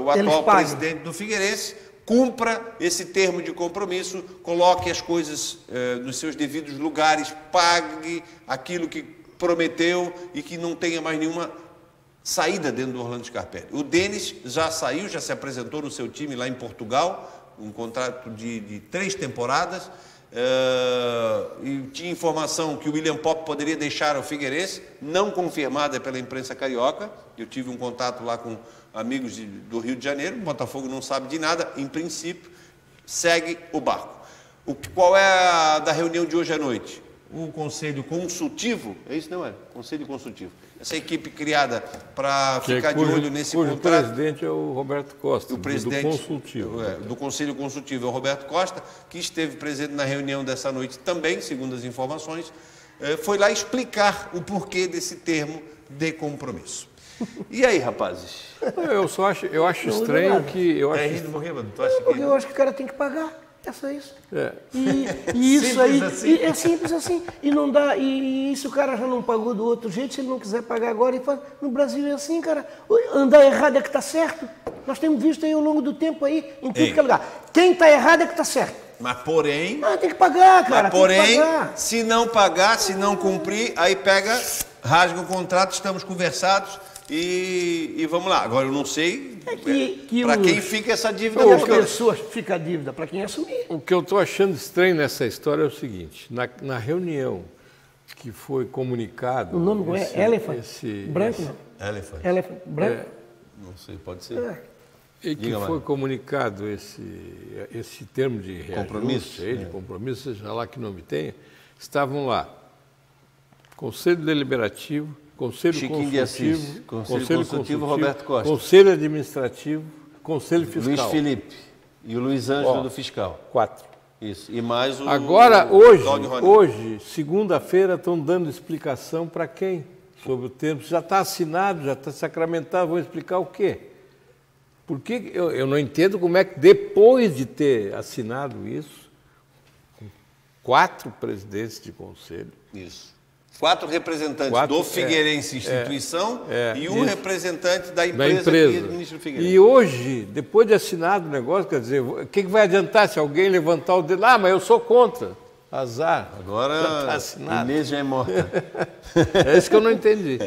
o atual presidente do Figueirense cumpra esse termo de compromisso, coloque as coisas nos seus devidos lugares, pague aquilo que prometeu e que não tenha mais nenhuma saída dentro do Orlando Scarpelli. O Denis já saiu, já se apresentou no seu time lá em Portugal, um contrato de 3 temporadas, e tinha informação que o William Popp poderia deixar o Figueirense, não confirmada pela imprensa carioca. Eu tive um contato lá com amigos do Rio de Janeiro. O Botafogo não sabe de nada, em princípio segue o barco. Qual é a da reunião de hoje à noite? O Conselho Consultivo, é isso, não é? Conselho Consultivo. Essa equipe criada para ficar de olho nesse contrato. O presidente é o Roberto Costa, o presidente do Consultivo. Do Conselho Consultivo é o Roberto Costa, que esteve presente na reunião dessa noite também, segundo as informações, foi lá explicar o porquê desse termo de compromisso. E aí, rapazes? Eu acho estranho que... Eu acho que o cara tem que pagar. É só isso. É. E isso aí é simples assim. E não dá. E se o cara já não pagou do outro jeito, se ele não quiser pagar agora, ele fala, no Brasil é assim, cara. Andar errado é que está certo. Nós temos visto aí ao longo do tempo aí, em tudo que é lugar. Quem está errado é que está certo. Mas porém. Tem que pagar, cara. Mas porém, se não pagar, se não cumprir, aí pega, rasga o contrato, estamos conversados. E vamos lá. Agora, eu não sei para quem fica essa dívida. Para as pessoas fica a dívida, para quem assumir. O que eu estou achando estranho nessa história é o seguinte. Na reunião que foi comunicado... O nome é Elephant? Branco, não? Elephant. Branco? Não sei, pode ser. E que foi comunicado esse termo de compromisso, de compromisso, seja lá que nome tenha, estavam lá Conselho Deliberativo, Conselho Consultivo, Roberto Costa. Conselho Administrativo, Conselho Fiscal. Luiz Felipe e o Luiz Ângelo do Fiscal. 4. Isso. E mais o... Agora, hoje, segunda-feira, estão dando explicação para quem? Sobre o termo. Já está assinado, já está sacramentado, vão explicar o quê? Porque eu não entendo como é que, depois de ter assinado isso, 4 presidentes de conselho... Isso. 4 representantes do Figueirense instituição e um representante da empresa que administra o Figueirense. E hoje, depois de assinado o negócio, quer dizer, o que vai adiantar se alguém levantar o dedo? Mas eu sou contra. Azar. Agora, Inês já é morta. É isso que eu não entendi.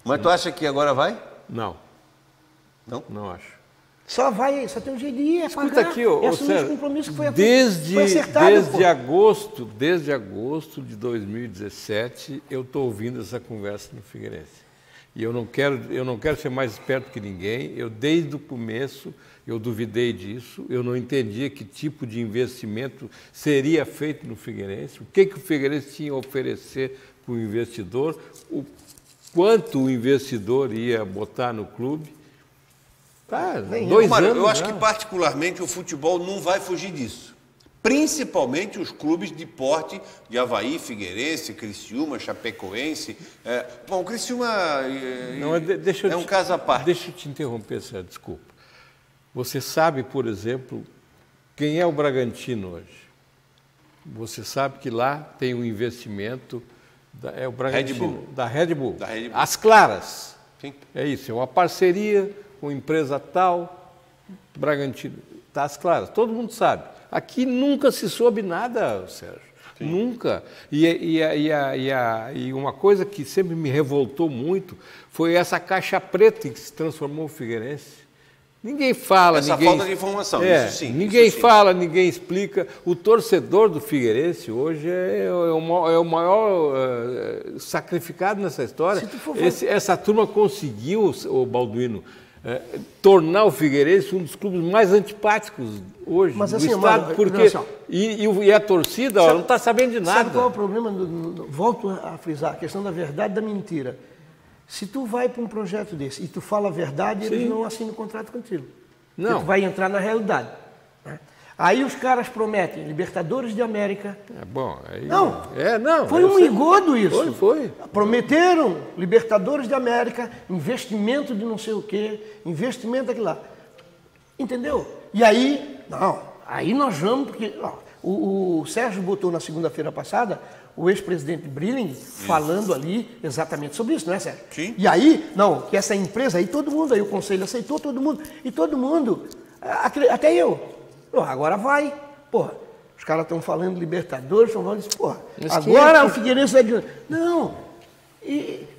Mas tu acha que agora vai? Não. Não? Não acho. Só tem um jeito de ir, Escuta aqui, Sérgio, compromisso que foi desde agosto de 2017, eu estou ouvindo essa conversa no Figueirense. E eu não quero ser mais esperto que ninguém. Eu, desde o começo, eu duvidei disso. Eu não entendia que tipo de investimento seria feito no Figueirense, o que o Figueirense tinha a oferecer para o investidor, o quanto o investidor ia botar no clube. 2 anos. Eu acho que, particularmente, o futebol não vai fugir disso. Principalmente os clubes de porte de Avaí, Figueirense, Criciúma, Chapecoense. Bom, o Criciúma é um caso à parte. Deixa eu te interromper, Sérgio, desculpa. Você sabe, por exemplo, quem é o Bragantino hoje? Você sabe que lá tem um investimento, o Bragantino, da Red Bull. As claras. Sim. É isso, é uma parceria com empresa tal, Bragantino, está às claras, todo mundo sabe. Aqui nunca se soube nada, Sérgio. Nunca. E uma coisa que sempre me revoltou muito foi essa caixa preta em que se transformou o Figueirense. Ninguém fala, Essa falta de informação, isso sim. Ninguém fala, ninguém explica. O torcedor do Figueirense hoje é o maior sacrificado nessa história. Essa turma conseguiu, o Balduino, tornar o Figueirense um dos clubes mais antipáticos hoje do estado, porque e a torcida não está sabendo de nada. Sabe qual é o problema? Volto a frisar, a questão da verdade e da mentira. Se tu vai para um projeto desse e tu fala a verdade, eles não assinam o contrato contigo. Não. Porque tu vai entrar na realidade. Né? Aí os caras prometem Libertadores de América. Foi um engodo isso. Foi. Prometeram Libertadores de América, investimento de não sei o quê, investimento daquilo lá. Entendeu? E aí, aí nós vamos, porque o Sérgio botou na segunda-feira passada o ex-presidente Brilling falando ali exatamente sobre isso, não é, Sérgio? Sim. E aí, que essa empresa, aí todo mundo, aí o conselho aceitou, todo mundo, até eu, agora vai, porra, os caras estão falando Libertadores, estão falando isso, porra, agora o Figueirense vai... Não,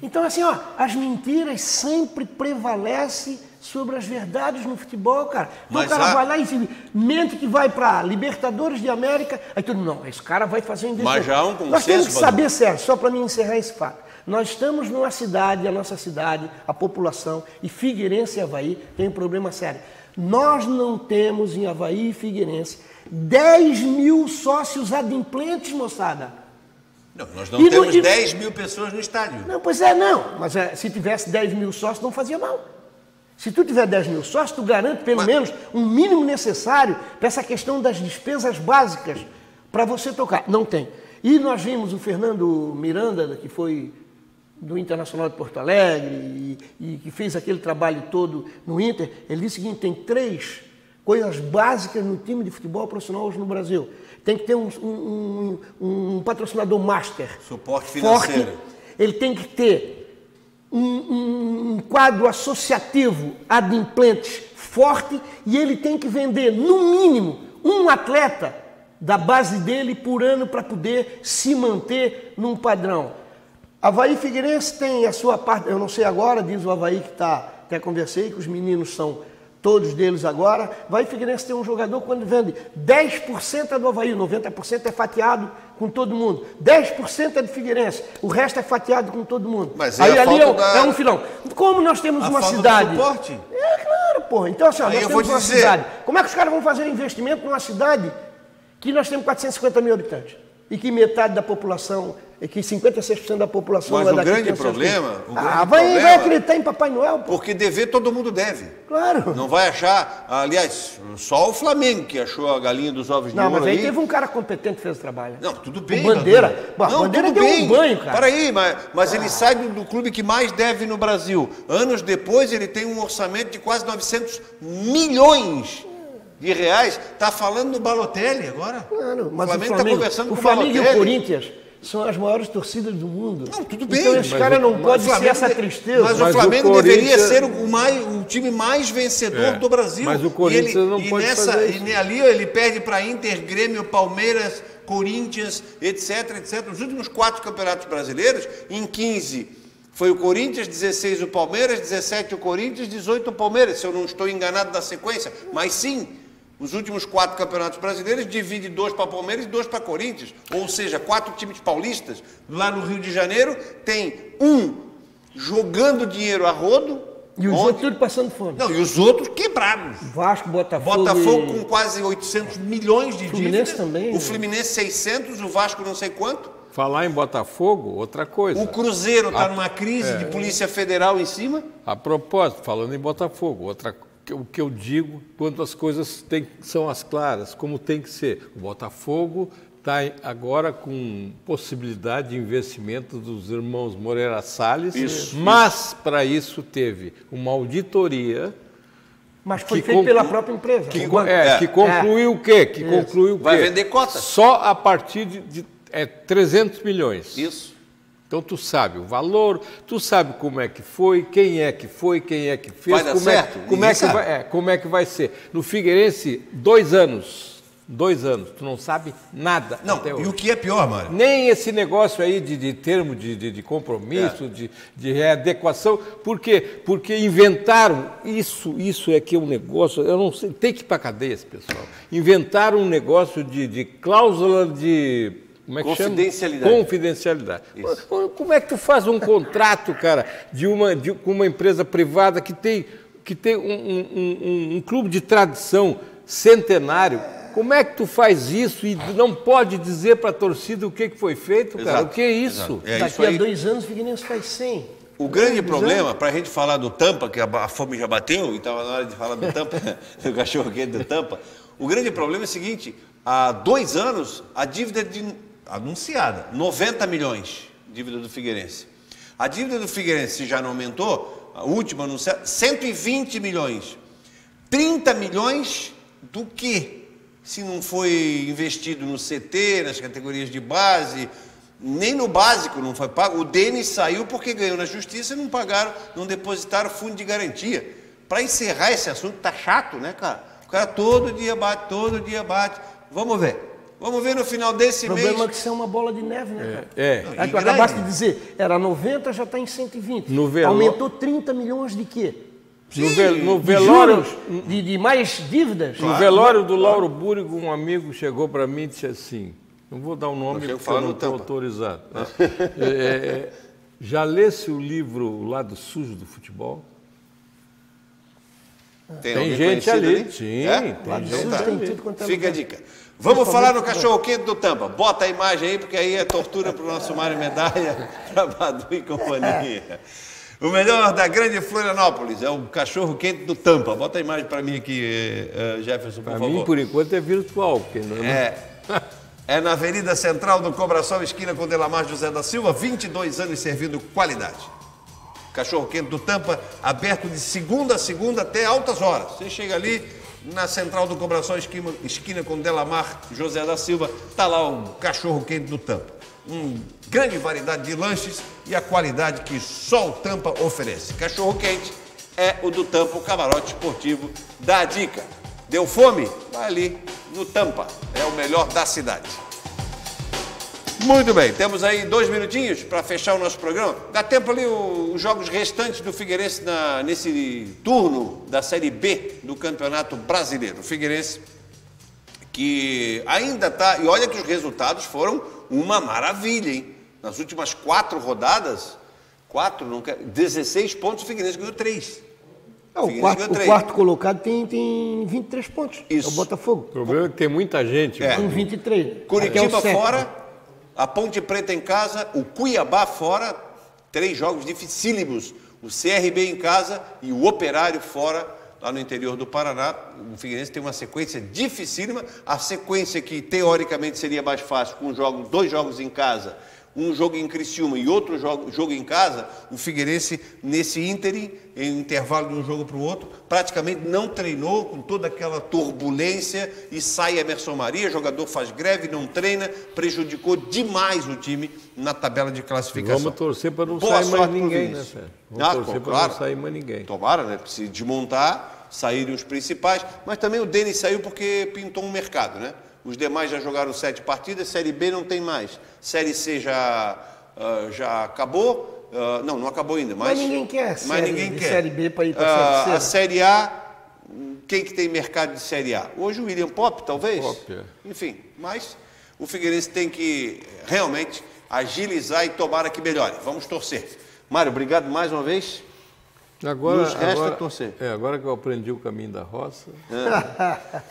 então assim, as mentiras sempre prevalecem sobre as verdades no futebol, cara. Então o cara vai lá e mente que vai para Libertadores de América, aí tudo, não, esse cara vai fazer um investimento. Mas já há um consenso, nós temos que saber, Sérgio, só para mim encerrar esse fato. Nós estamos numa cidade, a nossa cidade, a população, e Figueirense e Avaí tem um problema sério. Nós não temos em Avaí e Figueirense 10 mil sócios adimplentes, moçada. Não, nós não temos 10 mil pessoas no estádio. Não, pois mas se tivesse 10 mil sócios não fazia mal. Se tu tiver 10 mil sócios, tu garante pelo menos um mínimo necessário para essa questão das despesas básicas para você tocar. Não tem. E nós vimos o Fernando Miranda, que foi do Internacional de Porto Alegre e que fez aquele trabalho todo no Inter, ele disse o seguinte, tem 3 coisas básicas no time de futebol profissional hoje no Brasil. Tem que ter um patrocinador master. Suporte financeiro. Forte. Ele tem que ter um quadro associativo adimplentes forte e ele tem que vender, no mínimo, um atleta da base dele por ano para poder se manter num padrão. Avaí Figueirense tem a sua parte, eu não sei agora, diz o Avaí que até conversei, que os meninos são todos deles agora. Avaí Figueirense tem um jogador quando vende 10% é do Avaí, 90% é fatiado com todo mundo. 10% é de Figueirense, o resto é fatiado com todo mundo. Mas aí ali é um filão. Como nós temos uma cidade... Suporte? Claro, porra. Então, assim, nós temos uma cidade. Como é que os caras vão fazer um investimento numa cidade que nós temos 450 mil habitantes? E que metade da população, e que 56% da população é daqui. Mas o grande problema... vai acreditar em Papai Noel, pô. Porque dever todo mundo deve. Claro. Não vai achar... Aliás, só o Flamengo que achou a galinha dos ovos de ouro. Não, mas aí teve um cara competente que fez o trabalho. Não, tudo bem. O Bandeira. Bandeira deu um banho, cara. Peraí, mas ele sai do clube que mais deve no Brasil. Anos depois, ele tem um orçamento de quase 900 milhões de reais. Está falando do Balotelli agora? Claro, mas o Flamengo está conversando com o Flamengo Balotelli. E o Corinthians são as maiores torcidas do mundo. Não, tudo bem. Então esse cara não pode ser essa tristeza. Mas o Flamengo deveria ser o time mais vencedor do Brasil. Mas o Corinthians não pode fazer isso. E ali ele perde para Inter, Grêmio, Palmeiras, Corinthians, etc, etc. Os últimos 4 campeonatos brasileiros, em 15 foi o Corinthians, 16 o Palmeiras, 17 o Corinthians, 18 o Palmeiras, se eu não estou enganado na sequência. Mas sim, os últimos 4 campeonatos brasileiros divide 2 para Palmeiras e 2 para Corinthians. Ou seja, 4 times paulistas. Lá no Rio de Janeiro tem um jogando dinheiro a rodo. E os outros tudo passando fome. Não, e os outros quebrados. Vasco, Botafogo. Botafogo com quase 800 milhões de dívidas. Também. O Fluminense 600, o Vasco não sei quanto. Falar em Botafogo, outra coisa. O Cruzeiro está numa crise de Polícia Federal em cima. A propósito, falando em Botafogo, o que eu digo quando as coisas são as claras, como tem que ser. O Botafogo está agora com possibilidade de investimento dos irmãos Moreira Salles, mas para isso teve uma auditoria. Mas foi feito pela própria empresa. Que concluiu o quê? Vai vender cotas. Só a partir de 300 milhões. Isso. Então tu sabe o valor, tu sabe como é que foi, quem é que fez, vai dar certo? Como é que vai ser. No Figueirense, 2 anos 2 anos. Tu não sabe nada até hoje. E o que é pior, Mário? Nem esse negócio aí de termo de compromisso, de readequação. Por quê? Porque inventaram, isso é que é um negócio, eu não sei, tem que ir para a cadeia esse pessoal. Inventaram um negócio de cláusula de... Como é que Confidencialidade. chama? Confidencialidade. Como é que tu faz um contrato, cara, com uma empresa privada que tem um clube de tradição centenário? Como é que tu faz isso e não pode dizer para a torcida o que foi feito, cara? Exato, O que é isso? Daqui a 2 anos o Figueirense faz 100. O grande problema, para a gente falar do Tampa, que a fome já bateu e estava na hora de falar do Tampa, do cachorro quente do Tampa, o grande problema é o seguinte, há 2 anos a dívida anunciada, 90 milhões, dívida do Figueirense. A dívida do Figueirense já não aumentou, a última anunciada, 120 milhões. 30 milhões do quê? Se não foi investido no CT, nas categorias de base, nem no básico não foi pago. O Denis saiu porque ganhou na justiça e não pagaram, não depositaram fundo de garantia. Para encerrar esse assunto, tá chato, né, cara? O cara todo dia bate. Vamos ver. Vamos ver no final desse mês. O problema é que isso é uma bola de neve, né, cara? Aí tu acabaste de dizer, era 90, já está em 120. Aumentou 30 milhões de quê? No velório, de mais dívidas? No velório do Lauro Búrigo, um amigo chegou para mim e disse assim, não vou dar o nome porque eu não estou autorizado. Já lesse o livro O Lado Sujo do Futebol? Tem gente ali. Sim, tem gente ali. Fica a dica. Vamos falar no cachorro quente do Tampa. Bota a imagem aí, porque aí é tortura para o nosso Mário Medalha, para Badu e companhia. O melhor da grande Florianópolis é o cachorro quente do Tampa. Bota a imagem para mim aqui, Jefferson, por favor. Para mim, por enquanto, é virtual. Porque não... É na Avenida Central do Cobração, esquina com Delamar José da Silva, 22 anos servindo qualidade. Cachorro quente do Tampa, aberto de segunda a segunda até altas horas. Você chega ali na Central do Cobração, esquina com Delamar José da Silva, está lá o cachorro quente do Tampa. Grande variedade de lanches e a qualidade que só o Tampa oferece. Cachorro quente é o do Tampa, o camarote esportivo dá a dica. Deu fome? Vai ali no Tampa, é o melhor da cidade. Muito bem, temos aí 2 minutinhos para fechar o nosso programa. Dá tempo ali os jogos restantes do Figueirense nesse turno da Série B do Campeonato Brasileiro. O Figueirense que ainda está... E olha que os resultados foram uma maravilha, hein? Nas últimas 4 rodadas, 16 pontos, o Figueirense ganhou 3. O quarto colocado tem 23 pontos. Isso. É o Botafogo. O problema é que tem muita gente. Com 23. Curitiba fora, a Ponte Preta em casa, o Cuiabá fora, 3 jogos dificílimos. O CRB em casa e o Operário fora, lá no interior do Paraná. O Figueirense tem uma sequência dificílima. A sequência que, teoricamente, seria mais fácil com 2 jogos em casa, um jogo em Criciúma e outro jogo em casa, o Figueirense, nesse ínterim, em intervalo de um jogo para o outro, praticamente não treinou com toda aquela turbulência e sai Emerson Maria, jogador faz greve, não treina, prejudicou demais o time na tabela de classificação. Vamos torcer para não sair mais ninguém, né, Sérgio? Vamos torcer para não sair mais ninguém. Tomara, né? Se desmontar, saírem os principais, mas também o Denis saiu porque pintou um mercado, né? Os demais já jogaram 7 partidas, Série B não tem mais. Série C já acabou. Não acabou ainda. Mas ninguém quer Série B para ir para a Série C. A Série A, quem que tem mercado de Série A? Hoje o William Pop, talvez? Pop, Enfim, mas o Figueirense tem que realmente agilizar e tomara que melhore. Vamos torcer. Mário, obrigado mais uma vez. Nos resta torcer. Agora que eu aprendi o caminho da roça.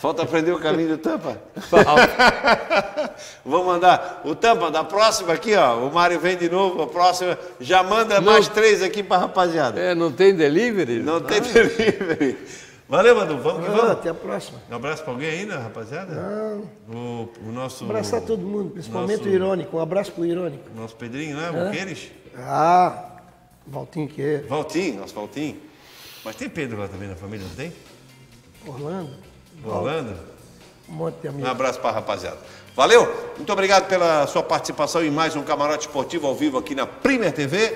Falta aprender o caminho do Tampa? Falta. Vamos mandar o Tampa da próxima aqui, ó. O Mário vem de novo, a próxima. Já manda mais 3 aqui para a rapaziada. Não tem delivery? Não tem delivery. Valeu, Madu. Vamos que vamos. Até a próxima. Um abraço para alguém ainda, rapaziada? Não. O nosso... Abraçar todo mundo, principalmente o Irônico. Um abraço para o Irônico. Nosso Pedrinho, né? Buqueires? Valtinho que é. Valtinho, nosso Valtinho. Mas tem Pedro lá também na família, não tem? Orlando? Um monte de amigos. Um abraço para a rapaziada. Valeu? Muito obrigado pela sua participação em mais um Camarote Esportivo ao vivo aqui na Premier TV.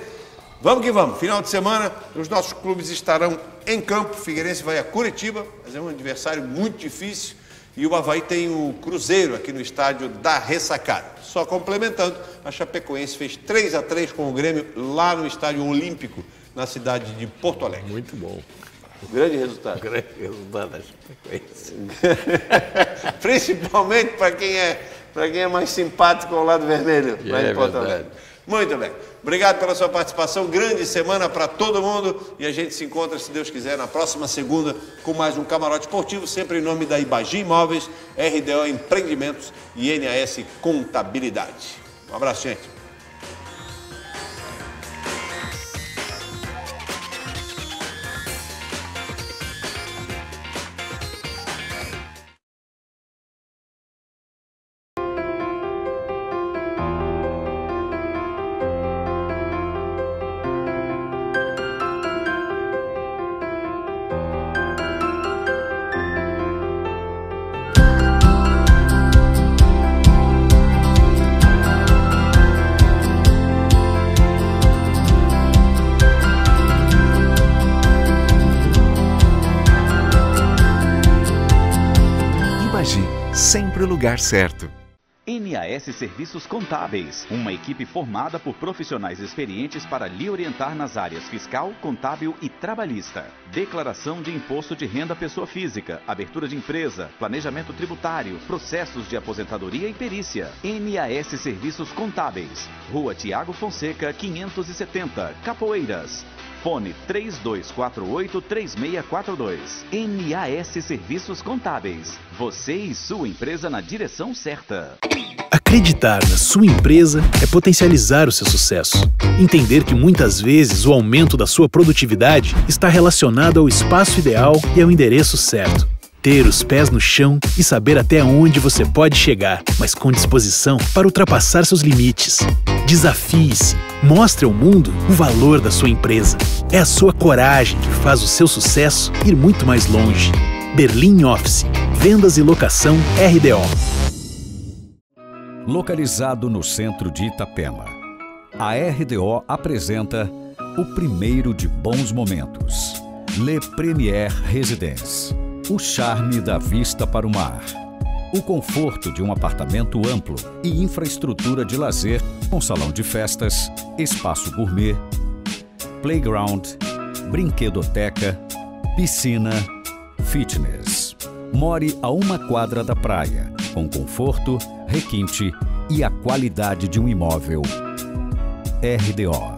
Vamos que vamos. Final de semana, os nossos clubes estarão em campo. Figueirense vai a Curitiba, mas é um adversário muito difícil. E o Avaí tem o Cruzeiro aqui no estádio da Ressacada. Só complementando, a Chapecoense fez 3-3 com o Grêmio lá no estádio Olímpico, na cidade de Porto Alegre. Muito bom. Grande resultado. Grande resultado da Chapecoense. Principalmente para quem é mais simpático ao lado vermelho, lá em Porto Alegre. Muito bem. Obrigado pela sua participação. Grande semana para todo mundo. E a gente se encontra, se Deus quiser, na próxima segunda com mais um Camarote Esportivo, sempre em nome da Ibagi Imóveis, RDO Empreendimentos e NAS Contabilidade. Um abraço, gente. Sempre o lugar certo. NAS Serviços Contábeis, uma equipe formada por profissionais experientes para lhe orientar nas áreas fiscal, contábil e trabalhista. Declaração de imposto de renda pessoa física, abertura de empresa, planejamento tributário, processos de aposentadoria e perícia. NAS Serviços Contábeis, Rua Tiago Fonseca, 570, Capoeiras. Fone 3248-3642. NAS Serviços Contábeis. Você e sua empresa na direção certa. Acreditar na sua empresa é potencializar o seu sucesso. Entender que muitas vezes o aumento da sua produtividade está relacionado ao espaço ideal e ao endereço certo. Ter os pés no chão e saber até onde você pode chegar, mas com disposição para ultrapassar seus limites. Desafie-se. Mostre ao mundo o valor da sua empresa. É a sua coragem que faz o seu sucesso ir muito mais longe. Berlim Office. Vendas e locação RDO. Localizado no centro de Itapema, a RDO apresenta o primeiro de bons momentos. Le Premier Residence. O charme da vista para o mar. O conforto de um apartamento amplo e infraestrutura de lazer com salão de festas, espaço gourmet, playground, brinquedoteca, piscina, fitness. More a 1 quadra da praia, com conforto, requinte e a qualidade de um imóvel. RDO.